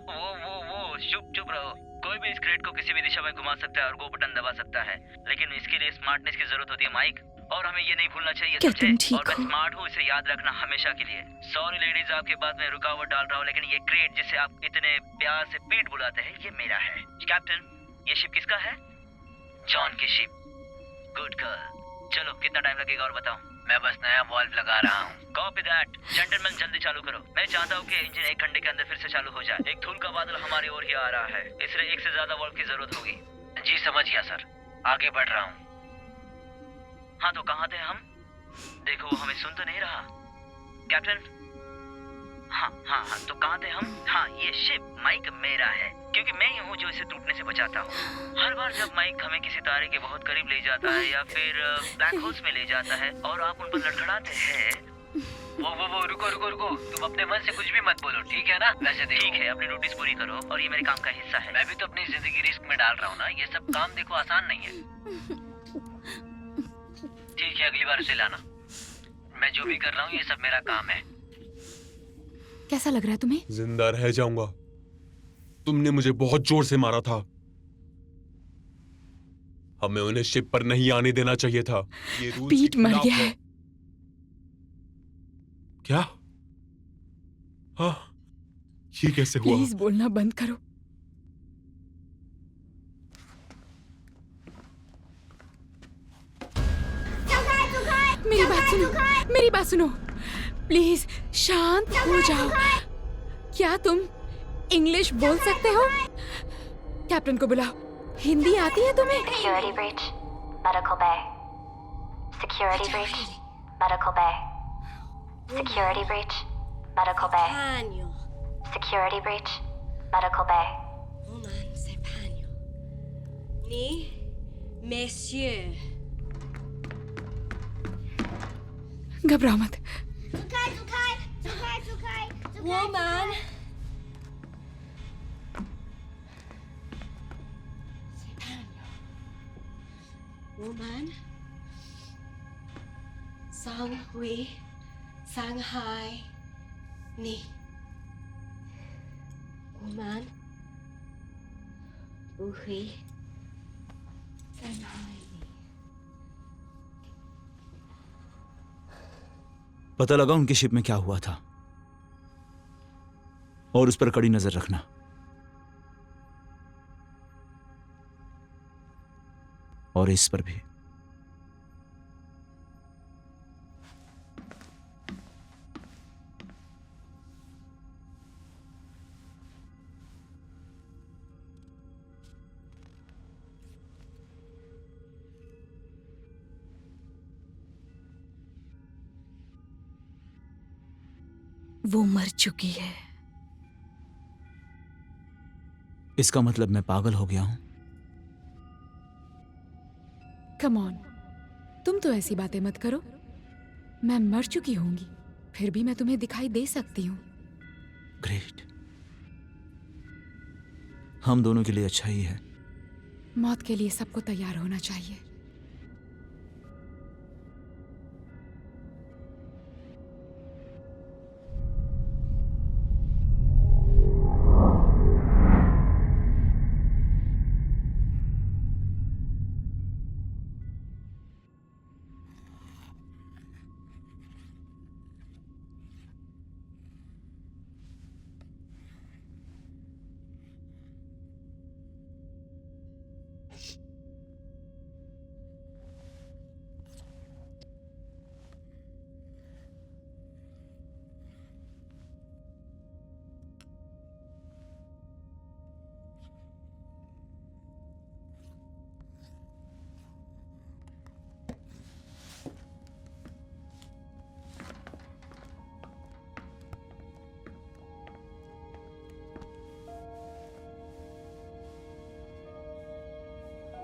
वो चुप रहो। कोई भी इस क्रेट को किसी भी दिशा में घुमा सकता है और गो बटन दबा सकता है, लेकिन इसके लिए स्मार्टनेस की जरूरत होती है माइक। और हमें ये नहीं भूलना चाहिए, क्या समझे? तुम ठीक और मैं हो? स्मार्ट हूँ, इसे याद रखना हमेशा के लिए। सॉरी लेडीज, आपके बाद में रुकावट डाल रहा हूँ, लेकिन ये क्रेट जिसे आप इतने प्यार से पीट बुलाते हैं, ये मेरा है। कैप्टन, ये शिप किसका है? जॉन की शिप। Good girl. चलो, कितना टाइम लगेगा और बताओ? मैं बस नया वॉल्व लगा रहा हूँ। Copy that. जेंटलमैन, जल्दी चालू करो। मैं चाहता हूँ कि इंजन 1 घंटे के अंदर फिर से चालू हो जाए। एक धूल का बादल हमारी ओर ही आ रहा है, इसलिए एक से ज्यादा वॉल्व की जरूरत होगी। जी समझ गया सर, आगे बढ़ रहा हूँ। हाँ तो कहाँ थे हम? देखो वो हमें सुन तो नहीं रहा। कैप्टन, हाँ हाँ हाँ, तो कहाँ थे हम? हाँ, ये शिप माइक मेरा है, क्योंकि मैं ही हूँ जो इसे टूटने से बचाता हूँ। हर बार जब माइक हमें किसी तारे के बहुत करीब ले जाता है या फिर ब्लैक होल्स में ले जाता है और आप उन पर लड़खड़ाते हैं, वो रुको रुको रुको, तुम अपने मन से कुछ भी मत बोलो, ठीक है ना? वैसे ठीक है, अपनी ड्यूटीज पूरी करो और ये मेरे काम का हिस्सा है। मैं भी तो अपनी जिंदगी रिस्क में डाल रहा हूँ ना, ये सब काम देखो आसान नहीं है। ठीक है, अगली बार उसे लाना। मैं जो भी कर रहा हूँ ये सब मेरा काम है। कैसा लग रहा है तुम्हें? जिंदा रह जाऊंगा। तुमने मुझे बहुत जोर से मारा था। हमें उन्हें शिप पर नहीं आने देना चाहिए था। ये रूल्स के पीट मर खिलाफ गया है। है। क्या? हाँ, ये कैसे हुआ? प्लीज बोलना बंद करो। मेरी बात सुनो, मेरी बात सुनो, प्लीज शांत हो जाओ। क्या तुम इंग्लिश बोल सकते हो? कैप्टन को बुलाओ। हिंदी आती है तुम्हें? Security breach, medical bay. Security breach, medical bay. Security breach, medical bay. Security breach, medical bay. Woman, c'est Pagno. Ni, messieurs. घबराओ मत। Woman. Woman. Sang Hui. Shanghai. Ni. Woman. Hui. Shanghai. पता लगा उनकी शिप में क्या हुआ था और उस पर कड़ी नजर रखना। और इस पर भी। वो मर चुकी है। इसका मतलब मैं पागल हो गया हूं? कम ऑन, तुम तो ऐसी बातें मत करो। मैं मर चुकी होंगी, फिर भी मैं तुम्हें दिखाई दे सकती हूँ। ग्रेट। हम दोनों के लिए अच्छा ही है। मौत के लिए सबको तैयार होना चाहिए।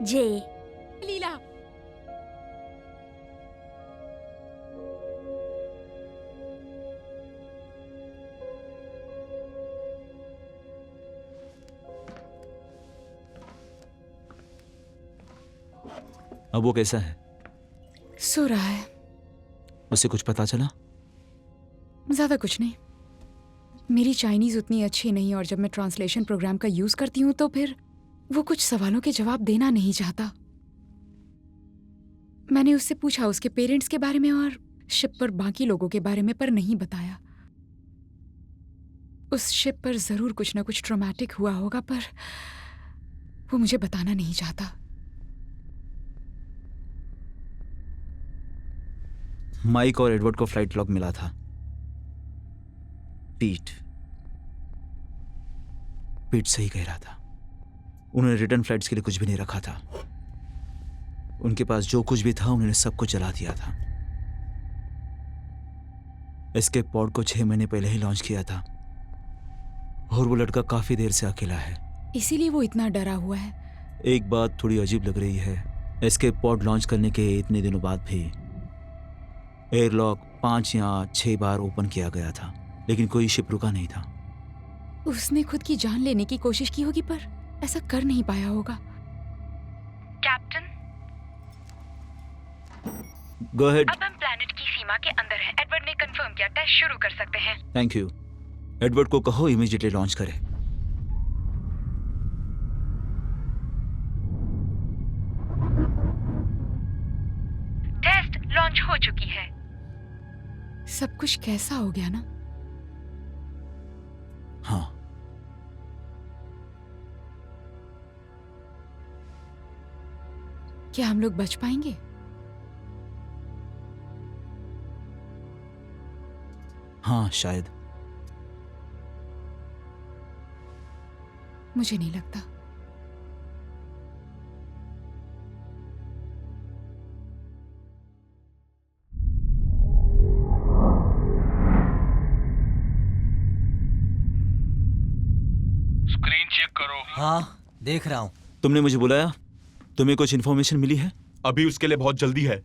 जे लीला, अब वो कैसा है? सो रहा है। उसे कुछ पता चला? ज्यादा कुछ नहीं। मेरी चाइनीज उतनी अच्छी नहीं और जब मैं ट्रांसलेशन प्रोग्राम का यूज करती हूँ तो फिर वो कुछ सवालों के जवाब देना नहीं चाहता। मैंने उससे पूछा उसके पेरेंट्स के बारे में और शिप पर बाकी लोगों के बारे में, पर नहीं बताया। उस शिप पर जरूर कुछ ना कुछ ट्रॉमेटिक हुआ होगा, पर वो मुझे बताना नहीं चाहता। माइक और एडवर्ड को फ्लाइट लॉग मिला था। पीट सही कह रहा था। उन्होंने रिटर्न फ्लाइट्स के लिए कुछ भी नहीं रखा था। उनके पास जो कुछ भी था उन्होंने सब कुछ जला दिया था। एस्केप पॉड को 6 महीने पहले ही लॉन्च किया था और वो लड़का काफी देर से अकेला है, इसीलिए वो इतना डरा हुआ है। एक बात थोड़ी अजीब लग रही है, एस्केप पॉड लॉन्च करने के इतने दिनों बाद भी एयरलॉक 5 या 6 बार ओपन किया गया था, लेकिन कोई शिप रुका नहीं था। उसने खुद की जान लेने की कोशिश की होगी, पर ऐसा कर नहीं पाया होगा। Captain, go ahead. अब हम प्लैनेट की सीमा के अंदर हैं। एडवर्ड ने कंफर्म किया, टेस्ट शुरू कर सकते हैं। Thank you. एडवर्ड को कहो इमीडिएटली लॉन्च करे। टेस्ट लॉन्च हो चुकी है। सब कुछ कैसा हो गया ना? हाँ, क्या हम लोग बच पाएंगे? हाँ शायद। मुझे नहीं लगता। स्क्रीन चेक करो। हाँ, देख रहा हूँ। तुमने मुझे बुलाया? तुम्हें कुछ इन्फॉर्मेशन मिली है? अभी उसके लिए बहुत जल्दी है।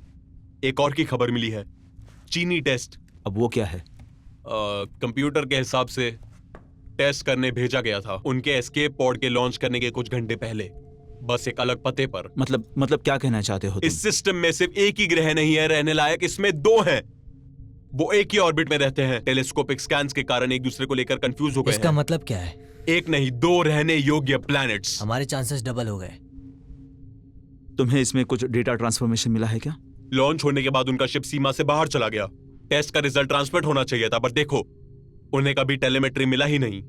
एक और की खबर मिली है, चीनी टेस्ट। अब वो क्या है? कंप्यूटर के हिसाब से टेस्ट करने भेजा गया था उनके एस्केप पॉड के लॉन्च करने के कुछ घंटे पहले, बस एक अलग पते पर। मतलब क्या कहना चाहते हो तुम? इस सिस्टम में सिर्फ एक ही ग्रह नहीं है रहने लायक, इसमें 2 हैं। वो एक ही ऑर्बिट में रहते हैं। टेलीस्कोपिक स्कैन्स के कारण एक दूसरे को लेकर कंफ्यूज हो गए। इसका मतलब क्या है? एक नहीं 2 रहने योग्य प्लैनेट्स। हमारे चांसेस डबल हो गए। तुम्हें इसमें कुछ डेटा ट्रांसफॉर्मेशन मिला है क्या? लॉन्च होने के बाद उनका शिप सीमा से बाहर चला गया। टेस्ट का रिजल्ट ट्रांसमिट होना चाहिए था, पर देखो उन्हें कभी टेलीमेट्री मिला ही नहीं।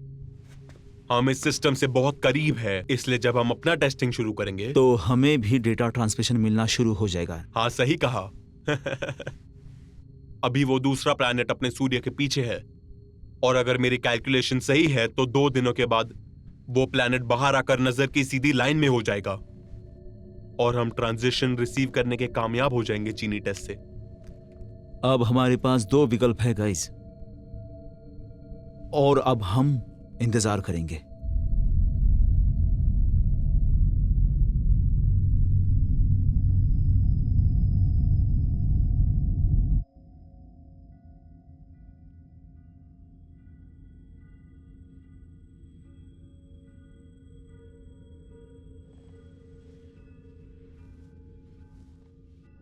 हम इस सिस्टम से बहुत करीब है, इसलिए जब हम अपना टेस्टिंग शुरू करेंगे तो हमें भी डेटा ट्रांसमिशन मिलना शुरू हो जाएगा। हाँ सही कहा। अभी वो दूसरा प्लैनेट अपने सूर्य के पीछे है, और अगर मेरी कैलकुलेशन सही है तो 2 दिनों के बाद वो प्लैनेट बाहर आकर नजर की सीधी लाइन में हो जाएगा और हम ट्रांजिशन रिसीव करने के कामयाब हो जाएंगे चीनी टेस्ट से। अब हमारे पास 2 विकल्प है गाइस, और अब हम इंतजार करेंगे।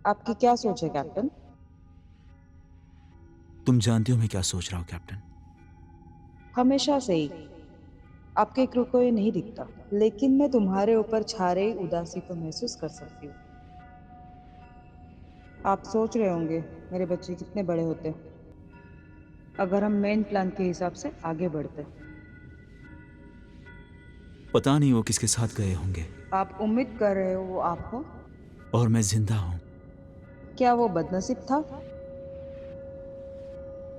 आपकी क्या सोच है कैप्टन? तुम जानती हो मैं क्या सोच रहा हूं कैप्टन? हमेशा से ही आपके क्रू को ये नहीं दिखता, लेकिन मैं तुम्हारे ऊपर छा रही उदासी को महसूस कर सकती हूँ। आप सोच रहे होंगे मेरे बच्चे कितने बड़े होते अगर हम मेन प्लान के हिसाब से आगे बढ़ते। पता नहीं वो किसके साथ गए होंगे। आप उम्मीद कर रहे हो वो आप हो? और मैं जिंदा हूं। क्या वो बदनसीब था?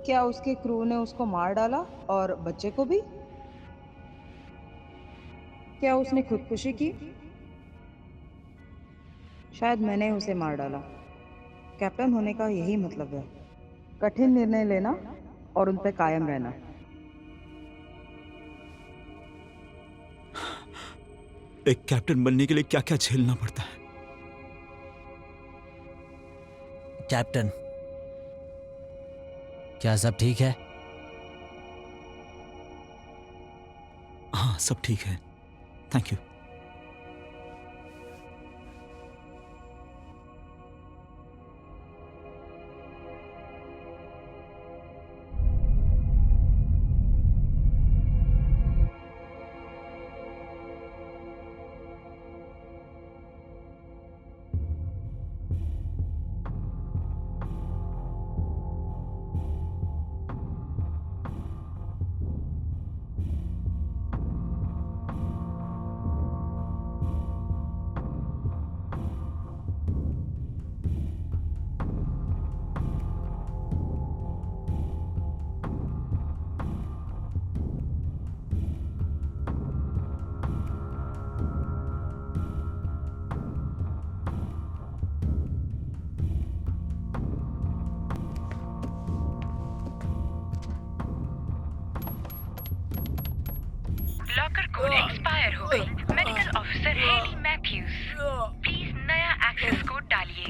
क्या उसके क्रू ने उसको मार डाला और बच्चे को भी? क्या उसने खुदकुशी की? शायद मैंने उसे मार डाला। कैप्टन होने का यही मतलब है, कठिन निर्णय लेना और उन पे कायम रहना। एक कैप्टन बनने के लिए क्या क्या झेलना पड़ता है। कैप्टन, क्या सब ठीक है? हाँ सब ठीक है, थैंक यू। कोड एक्सपायर हो गई। Medical officer Haley Mathews, please नया एक्सेस कोड डालिए।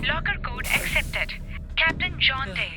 Locker code accepted. Captain John day.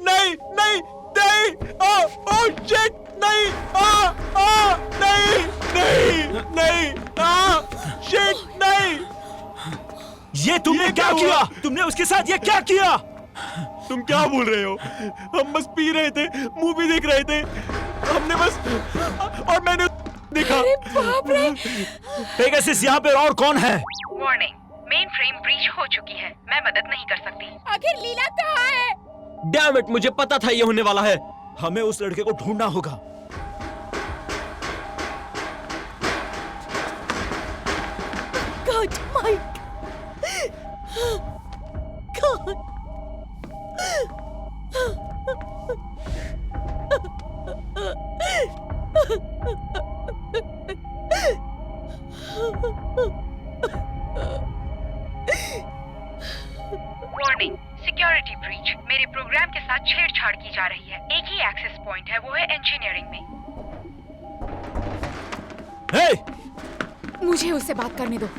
नहीं नहीं नहीं, ओ शिट, नहीं, नहीं नहीं नहीं, शिट, नहीं। ये तुमने क्या किया? तुमने उसके साथ ये क्या किया? तुम क्या बोल रहे हो? हम बस पी रहे थे, मूवी देख रहे थे, हमने बस, और मैंने देखा। बाप रे! पेगासस यहाँ पे और कौन है? वार्निंग, मेन फ्रेम ब्रीच हो चुकी है। मैं मदद नहीं कर सकती। आखिर लीला कहाँ है? डैम इट, मुझे पता था ये होने वाला है। हमें उस लड़के को ढूंढना होगा। God, Mike! God! Warning, security breach. मेरे प्रोग्राम के साथ छेड़छाड़ की जा रही है। एक ही एक्सेस पॉइंट है, वो है इंजीनियरिंग में। हे! मुझे उससे बात करने दो।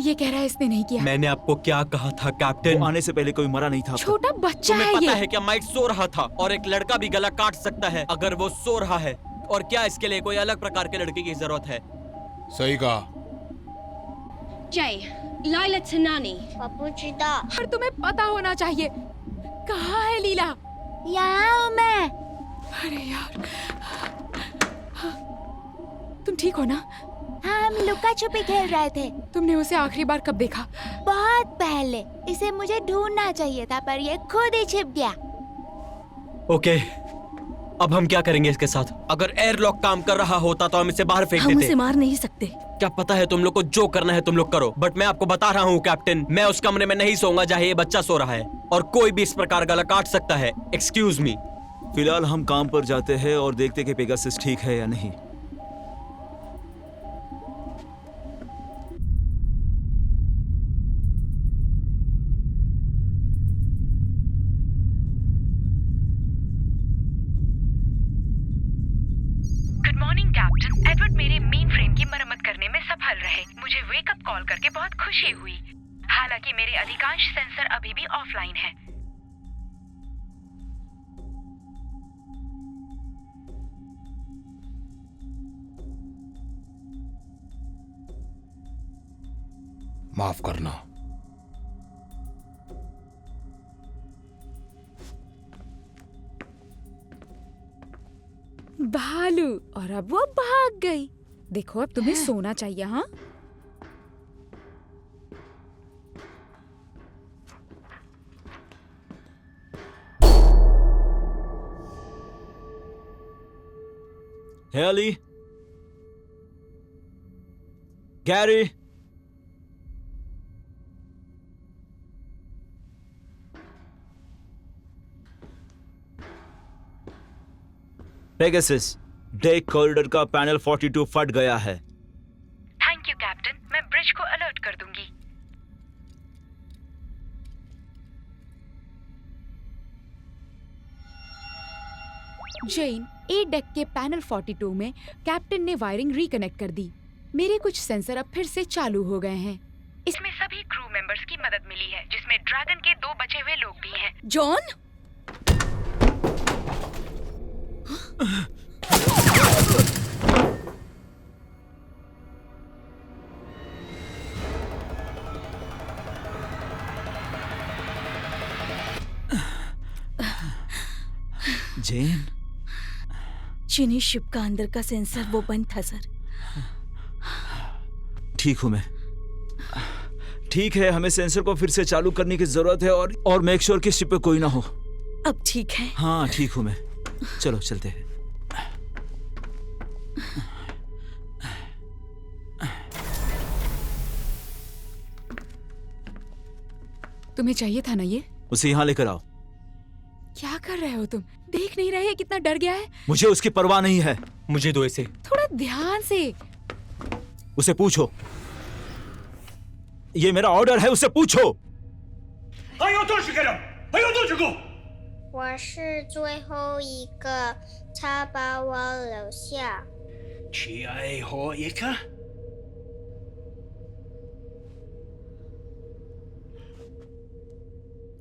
ये कह रहा है इसने नहीं किया। मैंने आपको क्या कहा था कैप्टन? आने से पहले कोई मरा नहीं था। छोटा बच्चा तुम्हें है पता ये। है क्या माइक सो रहा था और एक लड़का भी गला काट सकता है अगर वो सो रहा है। और क्या इसके लिए कोई अलग प्रकार के लड़के की जरूरत है? सही कहा। जय लाइला चनानी। पर तुम्हें पता होना चाहिए। कहाँ है लीला? यहाँ हूँ मैं। अरे यार, तुम ठीक हो ना? हाँ, हम लुका छुपी खेल रहे थे। तुमने उसे आखिरी बार कब देखा? बहुत पहले। इसे मुझे ढूंढना चाहिए था पर ये खुद ही छिप गया। ओके, अब हम क्या करेंगे इसके साथ? अगर एयरलॉक काम कर रहा होता तो हम इसे बाहर फेंक हम देते। उसे मार नहीं सकते। क्या पता है तुम लोग को जो करना है तुम लोग करो, बट मैं आपको बता रहा हूँ कैप्टन, मैं उस कमरे में नहीं सोऊंगा जहाँ ये बच्चा सो रहा है और कोई भी इस प्रकार गला काट सकता है। Excuse me. फिलहाल हम काम पर जाते हैं और देखते कि पेगासस ठीक है या नहीं। Morning captain. एडवर्ड मेरे मेन फ्रेम की मरम्मत करने में सफल रहे। मुझे वेकअप कॉल करके बहुत खुशी हुई। हालांकि मेरे अधिकांश सेंसर अभी भी ऑफलाइन हैं। माफ करना। भालू, और अब वो भाग गई। देखो अब तुम्हें सोना चाहिए। हाँ, Haley, Gary, Pegasus, deck corridor का पैनल 42 फट गया है। थैंक यू कैप्टन, मैं ब्रिज को अलर्ट कर दूंगी। जेन, ए डेक के पैनल 42 में कैप्टन ने वायरिंग रिकनेक्ट कर दी। मेरे कुछ सेंसर अब फिर से चालू हो गए हैं। इसमें सभी क्रू मेंबर्स की मदद मिली है, जिसमें ड्रैगन के 2 बचे हुए लोग भी हैं। जॉन, जेन, चीनी शिप का अंदर का सेंसर वो बंद था सर। ठीक हूं मैं। ठीक है, हमें सेंसर को फिर से चालू करने की जरूरत है और मेक श्योर कि शिप पे कोई ना हो। अब ठीक है? हाँ ठीक हूं मैं। चलो चलते हैं। तुम्हें चाहिए था ना ये? उसे यहाँ लेकर आओ। क्या कर रहे हो तुम? देख नहीं रहे कितना डर गया है? मुझे उसकी परवाह नहीं है। मुझे दो इसे। थोड़ा ध्यान से। उसे पूछो, ये मेरा ऑर्डर है, उसे पूछो। 我是最后一个，他把我留下。最后一个。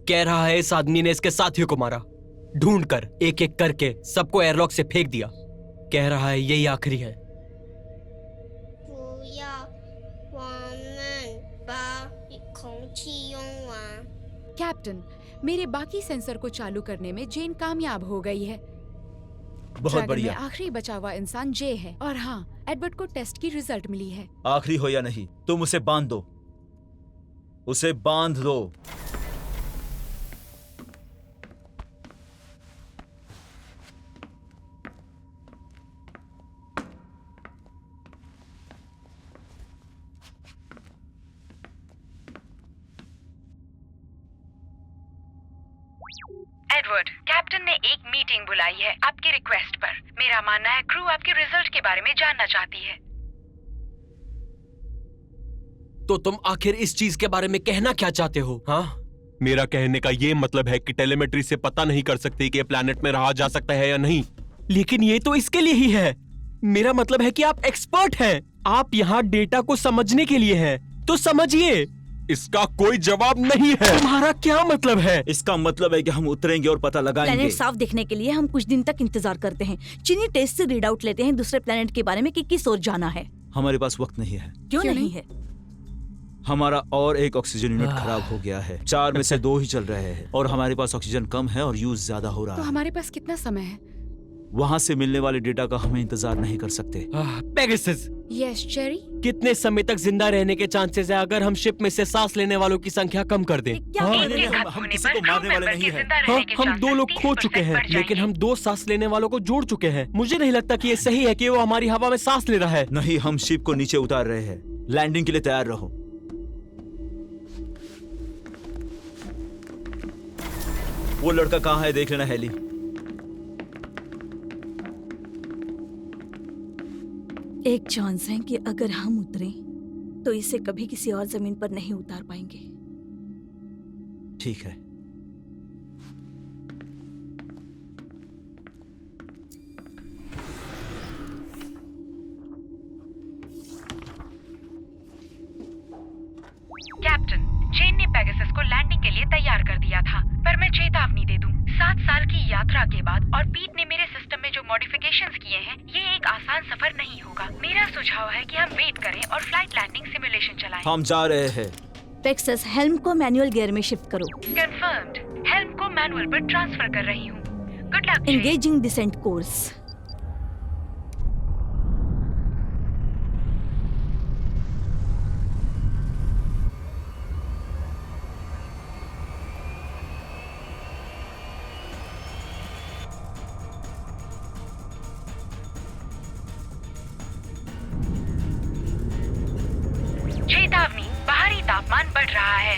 कह रहा है इस आदमी ने इसके साथियों को मारा, ढूंढकर एक एक करके सबको एयरलॉक से फेंक दिया। कह रहा है यही आखिरी है। 不要，我们把空气用完。 कैप्टन, मेरे बाकी सेंसर को चालू करने में जेन कामयाब हो गई है। बहुत ड्रैगन बढ़िया। में आखिरी बचा हुआ इंसान जे है। और हाँ, एडवर्ड को टेस्ट की रिजल्ट मिली है। आखिरी हो या नहीं, तुम उसे बांध दो, उसे बांध दो। एडवर्ड, कैप्टन ने एक मीटिंग बुलाई है आपकी रिक्वेस्ट पर। मेरा मानना है क्रू आपके रिजल्ट के बारे में जानना चाहती है। तो तुम आखिर इस चीज के बारे में कहना क्या चाहते हो? हाँ, मेरा कहने का ये मतलब है कि टेलीमेट्री से पता नहीं कर सकते कि ये प्लैनेट में रहा जा सकता है या नहीं। लेकिन ये तो इसके लिए ही है। मेरा मतलब है कि आप एक्सपर्ट हैं। आप यहाँ डेटा को समझने के लिए हैं, तो समझिए। इसका कोई जवाब नहीं है। तुम्हारा क्या मतलब है? इसका मतलब है कि हम उतरेंगे और पता लगाएंगे। प्लेनेट साफ देखने के लिए हम कुछ दिन तक इंतजार करते हैं। चीनी टेस्ट से रीड आउट लेते हैं दूसरे प्लेनेट के बारे में कि किस ओर जाना है। हमारे पास वक्त नहीं है। क्यों नहीं है? हमारा और एक ऑक्सीजन यूनिट खराब हो गया है। 4 में से 2 ही चल रहे हैं और हमारे पास ऑक्सीजन कम है और यूज ज्यादा हो रहा तो है। हमारे पास कितना समय है? वहाँ से मिलने वाले डेटा का हमें इंतजार नहीं कर सकते। Pegasus, yes cherry. कितने समय तक जिंदा रहने के चांसेस है अगर हम शिप में से सांस लेने वालों की संख्या कम कर दें? हम किसी को मारने वाले नहीं हैं। हाँ, हम 2 लोग खो चुके हैं, लेकिन हम 2 सांस लेने वालों को जोड़ चुके हैं। मुझे नहीं लगता कि ये सही है कि वो हमारी हवा में सांस ले रहा है। नहीं, हम शिप को नीचे उतार रहे हैं। लैंडिंग के लिए तैयार रहो। वो लड़का कहाँ है देख लेना हेली। एक चांस है कि अगर हम उतरें तो इसे कभी किसी और जमीन पर नहीं उतार पाएंगे। ठीक है। मॉडिफिकेशंस किए हैं, ये एक आसान सफर नहीं होगा। मेरा सुझाव है कि हम वेट करें और फ्लाइट लैंडिंग सिमुलेशन चलाएं। हम जा रहे हैं। पेक्सस, हेल्म को मैनुअल गियर में शिफ्ट करो। कंफर्म्ड। हेल्म को मैनुअल पर ट्रांसफर कर रही हूँ। Good luck. Engaging descent course. चेतावनी, बाहरी तापमान बढ़ रहा है।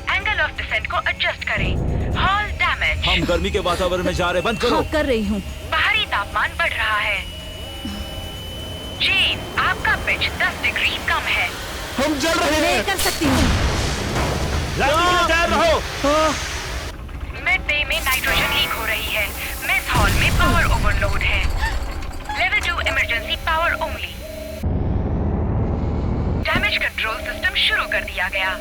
एंगल ऑफ डिसेंट को एडजस्ट करें। Hull damage. हम गर्मी के वातावरण में जा रहे, बंद करो। हाँ, कर रही हूँ। बाहरी तापमान बढ़ रहा है। जेन, आपका पिच 10 डिग्री कम है। हम जल रहे हैं। मैं कर सकती हूँ। तैयार रहो। मिड बे में नाइट्रोजन लीक हो रही है। मेस हॉल में पावर ओवरलोड है। Level 2 emergency power only. Damage control system शुरू कर दिया गया।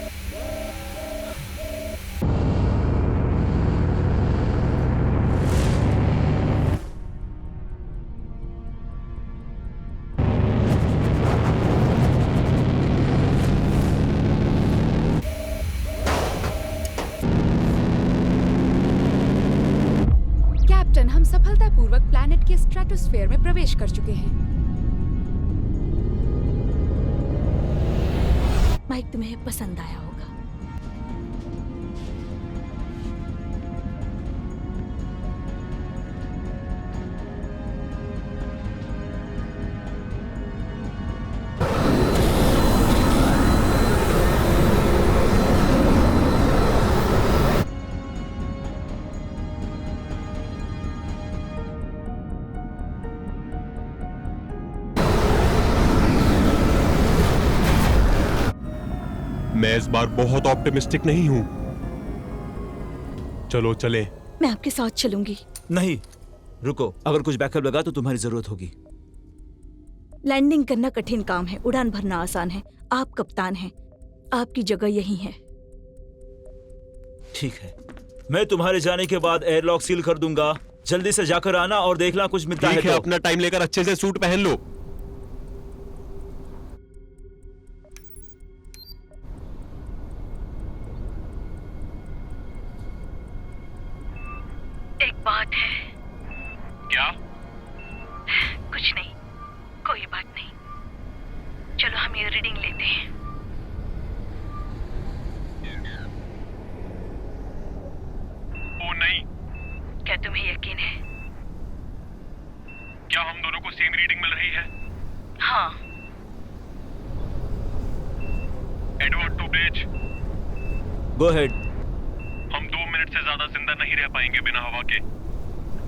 कैप्टन, हम सफलतापूर्वक प्लैनेट के स्ट्रेटोस्फेयर में प्रवेश कर चुके हैं। माइक तुम्हें पसंद आया होगा। मैं इस बार बहुत ऑप्टिमिस्टिक नहीं हूं। चलो चले। मैं आपके साथ चलूंगी। नहीं, रुको। अगर कुछ बैकअप लगा तो तुम्हारी जरूरत होगी। लैंडिंग करना कठिन काम है, उड़ान भरना आसान है। आप कप्तान हैं, आपकी जगह यही है। ठीक है, मैं तुम्हारे जाने के बाद एयरलॉक सील कर दूंगा। जल्दी से जाकर आना और देखना कुछ मिलता है तो। अपना टाइम लेकर अच्छे से सूट पहन लो। एक बात है। क्या? कुछ नहीं, कोई बात नहीं। चलो हम ये रीडिंग लेते हैं। ओ नहीं। क्या तुम्हें यकीन है? क्या हम दोनों को सेम रीडिंग मिल रही है? हाँ। Edward to bridge. Go ahead. हम 2 मिनट से ज्यादा जिंदा नहीं रह पाएंगे बिना हवा के।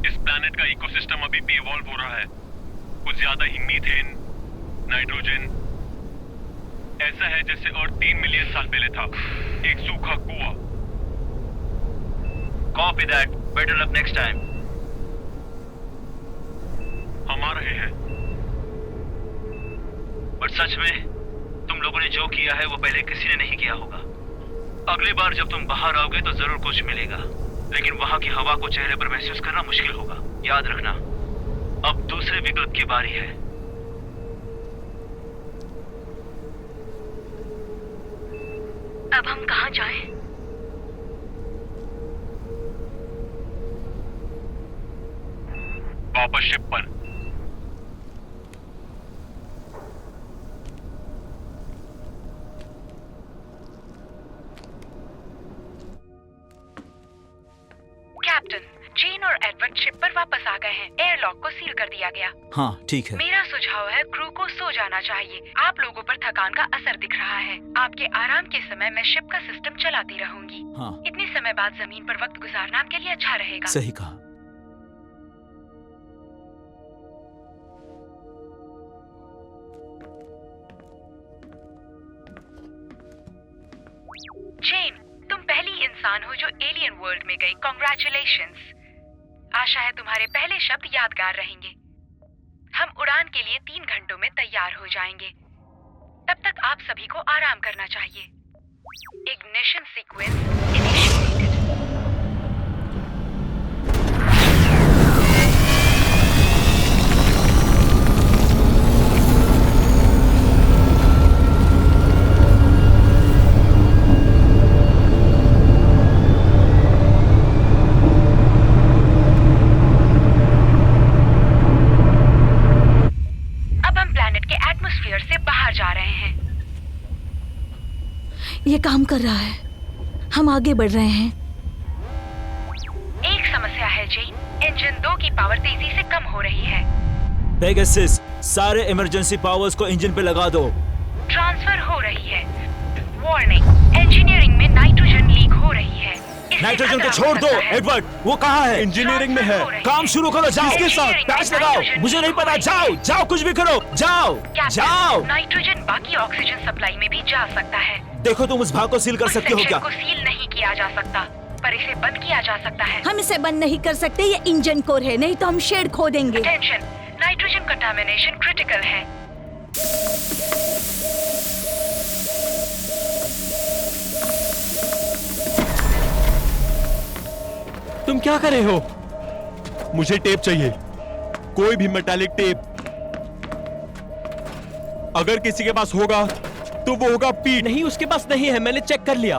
इस प्लैनेट का इकोसिस्टम अभी भी इवॉल्व हो रहा है। कुछ ज्यादा ही मीथेन, नाइट्रोजन। ऐसा है जैसे अर्थ 3 मिलियन साल पहले था, एक सूखा कुआं। Copy that. Better luck next time. हम आ रहे हैं। पर सच में तुम लोगों ने जो किया है वो पहले किसी ने नहीं किया होगा। अगली बार जब तुम बाहर आओगे तो जरूर कुछ मिलेगा, लेकिन वहां की हवा को चेहरे पर महसूस करना मुश्किल होगा। याद रखना, अब दूसरे विकल्प की बारी है। अब हम कहाँ जाएं? वापस शिप पर। कैप्टन, जेन और एडवर्ड शिप पर वापस आ गए हैं। एयरलॉक को सील कर दिया गया। हाँ, ठीक है। मेरा सुझाव है क्रू को सो जाना चाहिए। आप लोगों पर थकान का असर दिख रहा है। आपके आराम के समय मैं शिप का सिस्टम चलाती रहूंगी। हाँ। इतने समय बाद जमीन पर वक्त गुजारना आपके लिए अच्छा रहेगा। सही कहा। जेन, तुम पहली इंसान हो जो एलियन वर्ल्ड में गई। कॉन्ग्रेचुलेशंस। आशा है तुम्हारे पहले शब्द यादगार रहेंगे। हम उड़ान के लिए 3 घंटों में तैयार हो जाएंगे। तब तक आप सभी को आराम करना चाहिए। Ignition sequence initiated. 3, 2, 1 ये काम कर रहा है। हम आगे बढ़ रहे हैं। एक समस्या है जेन, इंजन 2 की पावर तेजी से कम हो रही है। पेगासस, सारे इमरजेंसी पावर्स को इंजन पे लगा दो। ट्रांसफर हो रही है। वार्निंग, इंजीनियरिंग में नाइट्रोजन लीक हो रही है। नाइट्रोजन को छोड़ दो। एडवर्ड, वो कहाँ है? इंजीनियरिंग में है। काम शुरू करो, जाओ। किसके साथ? पैच लगाओ। मुझे नहीं पता, जाओ जाओ, कुछ भी करो, जाओ जाओ। नाइट्रोजन बाकी ऑक्सीजन सप्लाई में भी जा सकता है। देखो, तुम उस भाग को सील कर सकते हो क्या? को सील नहीं किया जा सकता, पर इसे बंद किया जा सकता है। हम इसे बंद नहीं कर सकते, ये इंजन कोर है, नहीं तो हम शेड खो देंगे। अटेंशन, नाइट्रोजन कंटामिनेशन क्रिटिकल है। तुम क्या कर रहे हो? मुझे टेप चाहिए, कोई भी मेटालिक टेप। अगर किसी के पास होगा तो वो होगा पीट। नहीं, उसके पास नहीं है, मैंने चेक कर लिया।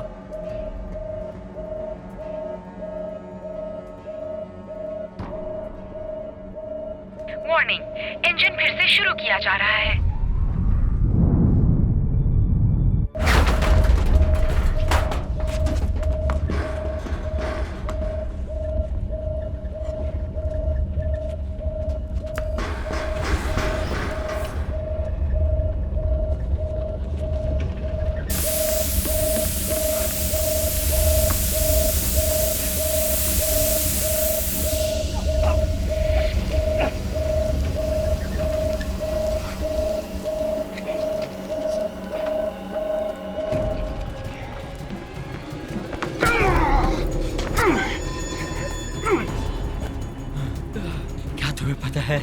वार्निंग, इंजन फिर से शुरू किया जा रहा है। पता है,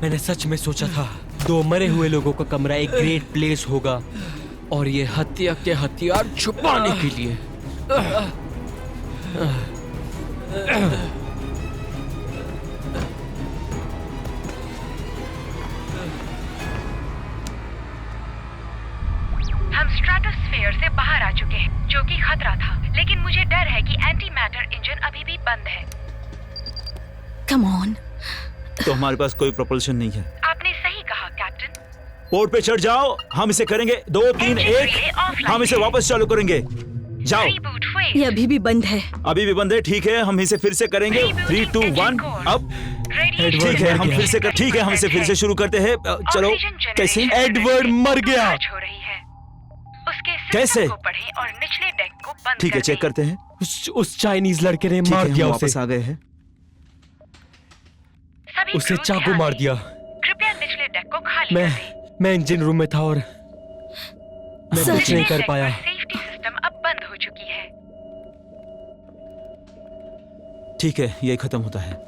मैंने सच में सोचा था 2 मरे हुए लोगों का कमरा एक ग्रेट प्लेस होगा, और ये हत्या के हथियार छुपाने के लिए। हम स्ट्रेटोस्फीयर से बाहर आ चुके हैं, जो कि खतरा था, लेकिन मुझे डर है कि एंटी मैटर इंजन अभी भी बंद है। Come on. तो हमारे पास कोई प्रोपल्शन नहीं है। आपने सही कहा कैप्टन। पोर्ट पे चढ़ जाओ, हम इसे करेंगे 2 3 1। हम इसे वापस चालू करेंगे। जाओ। ये अभी भी बंद है। अभी भी बंद है, ठीक है, हम इसे फिर से करेंगे। 3 2 1 अब। ठीक है, हम फिर से ठीक है, हम इसे फिर से शुरू करते हैं। चलो। कैसे? एडवर्ड मर गया। कैसे? और निचले डेक को बंद ठीक है, चेक करते हैं। उस चाइनीज लड़के ने मार दिया उसे। वापस आ गए हैं। उसे चाकू मार दिया। कृपया निचले डेक को खाली कर दें। मैं इंजन रूम में था और मैं कुछ नहीं कर पाया। सेफ्टी सिस्टम अब बंद हो चुकी है। ठीक है, यही खत्म होता है।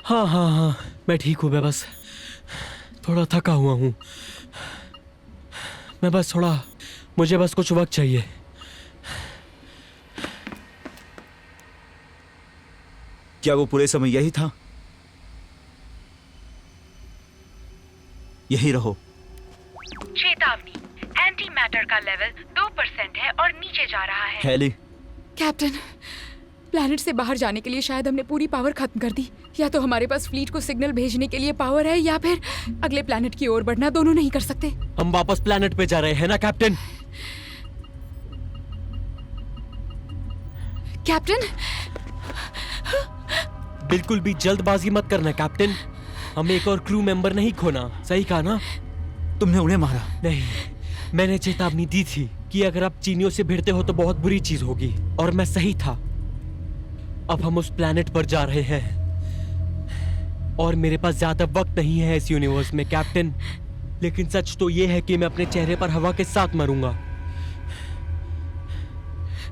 हाँ, मैं ठीक हूँ। मैं बस थोड़ा थका हुआ हूँ। मुझे बस कुछ वक्त चाहिए। क्या वो पूरे समय यही था? यही रहो। चेतावनी, एंटी मैटर का लेवल 2% है और नीचे जा रहा है। हेली। कैप्टन, प्लैनेट से बाहर जाने के लिए शायद हमने पूरी पावर खत्म कर दी। या तो हमारे पास फ्लीट को सिग्नल भेजने के लिए पावर है, या फिर अगले प्लैनेट की ओर बढ़ना। दोनों नहीं कर सकते। हम वापस प्लैनेट पे जा रहे हैं ना कैप्टन? कैप्टन, बिल्कुल भी जल्दबाजी मत करना कैप्टन। हमें एक और क्रू मेंबर नहीं खोना। सही कहा ना? तुमने उन्हें मारा? नहीं, मैंने चेतावनी दी थी कि अगर आप चीनियों से भिड़ते हो तो बहुत बुरी चीज होगी, और मैं सही था। अब हम उस प्लैनेट पर जा रहे हैं और मेरे पास ज्यादा वक्त नहीं है इस यूनिवर्स में कैप्टन। लेकिन सच तो ये है कि मैं अपने चेहरे पर हवा के साथ मरूंगा।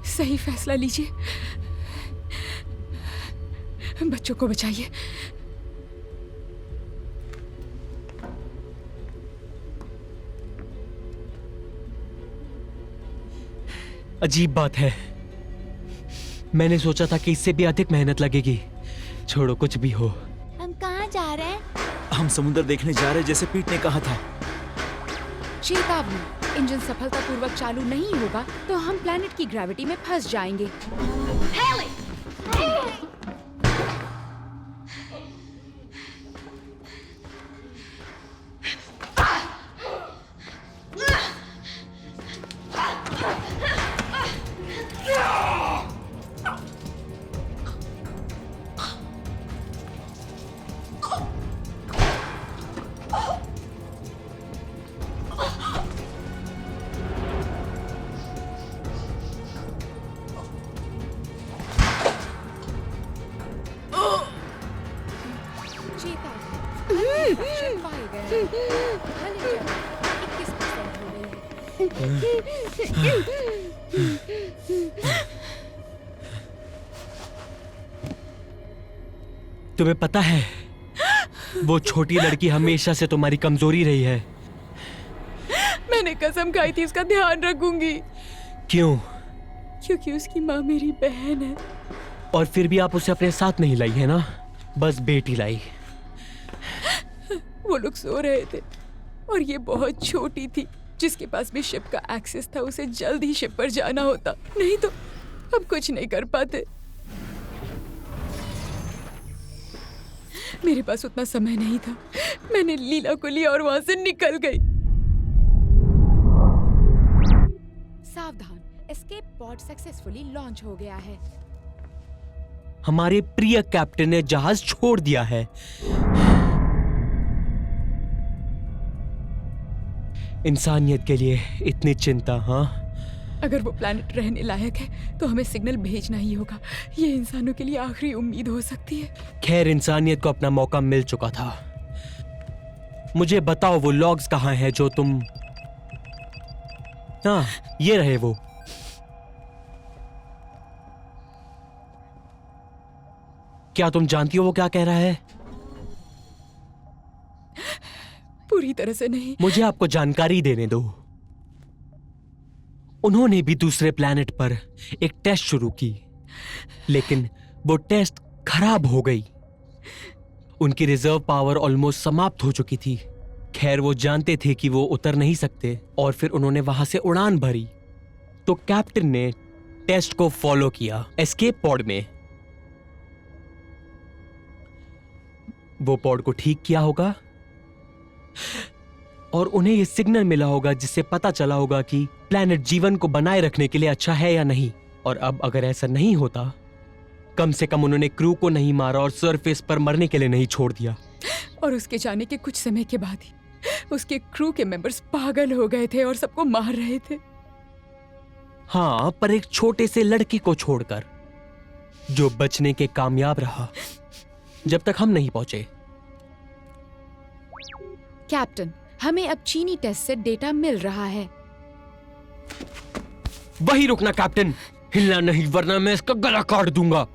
सही फैसला लीजिए। बच्चों को बचाइए। अजीब बात है, मैंने सोचा था कि इससे भी अधिक मेहनत लगेगी। छोड़ो, कुछ भी हो। हम कहाँ जा रहे हैं? हम समुद्र देखने जा रहे जैसे पीट ने कहा था। चेतावनी, इंजन सफलतापूर्वक चालू नहीं होगा तो हम प्लैनेट की ग्रेविटी में फंस जाएंगे। तुम्हें पता है, वो छोटी लड़की हमेशा से तुम्हारी कमजोरी रही है। मैंने कसम खाई थी उसका ध्यान रखूंगी। क्यों? क्योंकि उसकी माँ मेरी बहन है। और फिर भी आप उसे अपने साथ नहीं लाई है ना, बस बेटी लाई। वो लोग सो रहे थे और ये बहुत छोटी थी। जिसके पास भी शिप का एक्सेस था उसे जल्द ही शिप पर जाना होता, नहीं तो अब कुछ नहीं कर पाते। मेरे पास उतना समय नहीं था। मैंने लीला को लिया और वहां से निकल गई। सावधान, एस्केप पॉड सक्सेसफुली लॉन्च हो गया है। हमारे प्रिय कैप्टन ने जहाज छोड़ दिया है। इंसानियत के लिए इतनी चिंता, हाँ? अगर वो प्लैनेट रहने लायक है तो हमें सिग्नल भेजना ही होगा। ये इंसानों के लिए आखिरी उम्मीद हो सकती है। खैर, इंसानियत को अपना मौका मिल चुका था। मुझे बताओ वो लॉग्स कहाँ हैं जो तुम... हाँ, ये रहे वो। क्या तुम जानती हो वो क्या कह रहा है? पूरी तरह से नहीं। मुझे आपको जानकारी देने दो। उन्होंने भी दूसरे प्लैनेट पर एक टेस्ट शुरू की, लेकिन वो टेस्ट खराब हो गई। उनकी रिजर्व पावर ऑलमोस्ट समाप्त हो चुकी थी। खैर, वो जानते थे कि वो उतर नहीं सकते और फिर उन्होंने वहां से उड़ान भरी। तो कैप्टन ने टेस्ट को फॉलो किया एस्केप पॉड में। वो पॉड को ठीक किया होगा और उन्हें यह सिग्नल मिला होगा जिससे पता चला होगा कि प्लैनेट जीवन को बनाए रखने के लिए अच्छा है या नहीं। और अब अगर ऐसा नहीं होता, कम से कम उन्होंने क्रू को नहीं मारा और सरफेस पर मरने के लिए नहीं छोड़ दिया। और उसके जाने के कुछ समय के बाद ही उसके क्रू के मेंबर्स पागल हो गए थे और सबको मार रहे थे। हाँ, पर एक छोटे से लड़के को छोड़कर, जो बचने के कामयाब रहा जब तक हम नहीं पहुंचे। कैप्टन, हमें अब चीनी टेस्ट से डेटा मिल रहा है। वही रुकना कैप्टन, हिलना नहीं वरना मैं इसका गला काट दूंगा।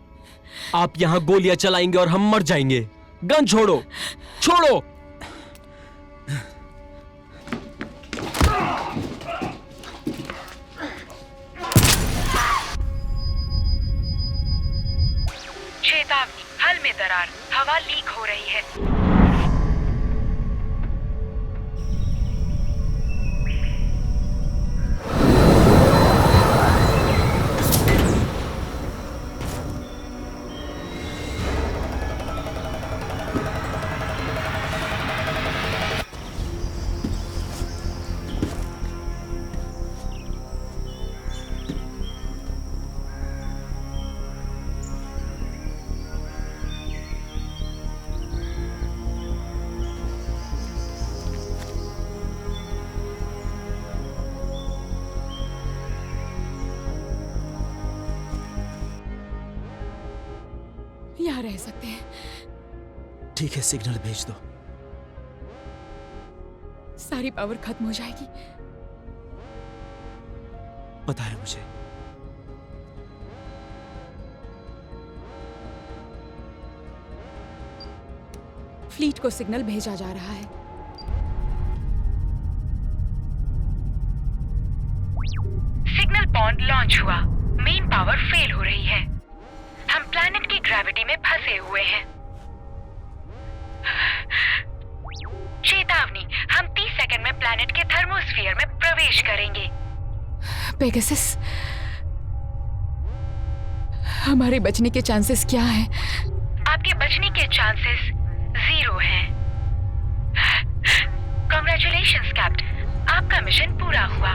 आप यहाँ गोलियां चलाएंगे और हम मर जाएंगे। गन छोड़ो, छोड़ो। चेतावनी, हल में दरार, हवा लीक हो रही है। यहाँ रह सकते हैं। ठीक है, सिग्नल भेज दो। सारी पावर खत्म हो जाएगी। पता है मुझे। फ्लीट को सिग्नल भेजा जा रहा है। सिग्नल पॉइंट लॉन्च हुआ। मेन पावर फेल हो रही है। हम प्लैनेट की ग्रेविटी में फंसे हुए हैं। एटमॉस्फेयर में प्रवेश करेंगे। पेगासस, हमारे बचने के चांसेस क्या हैं? आपके बचने के चांसेस 0 हैं। कांग्रेचुलेशंस कैप्टन, आपका मिशन पूरा हुआ।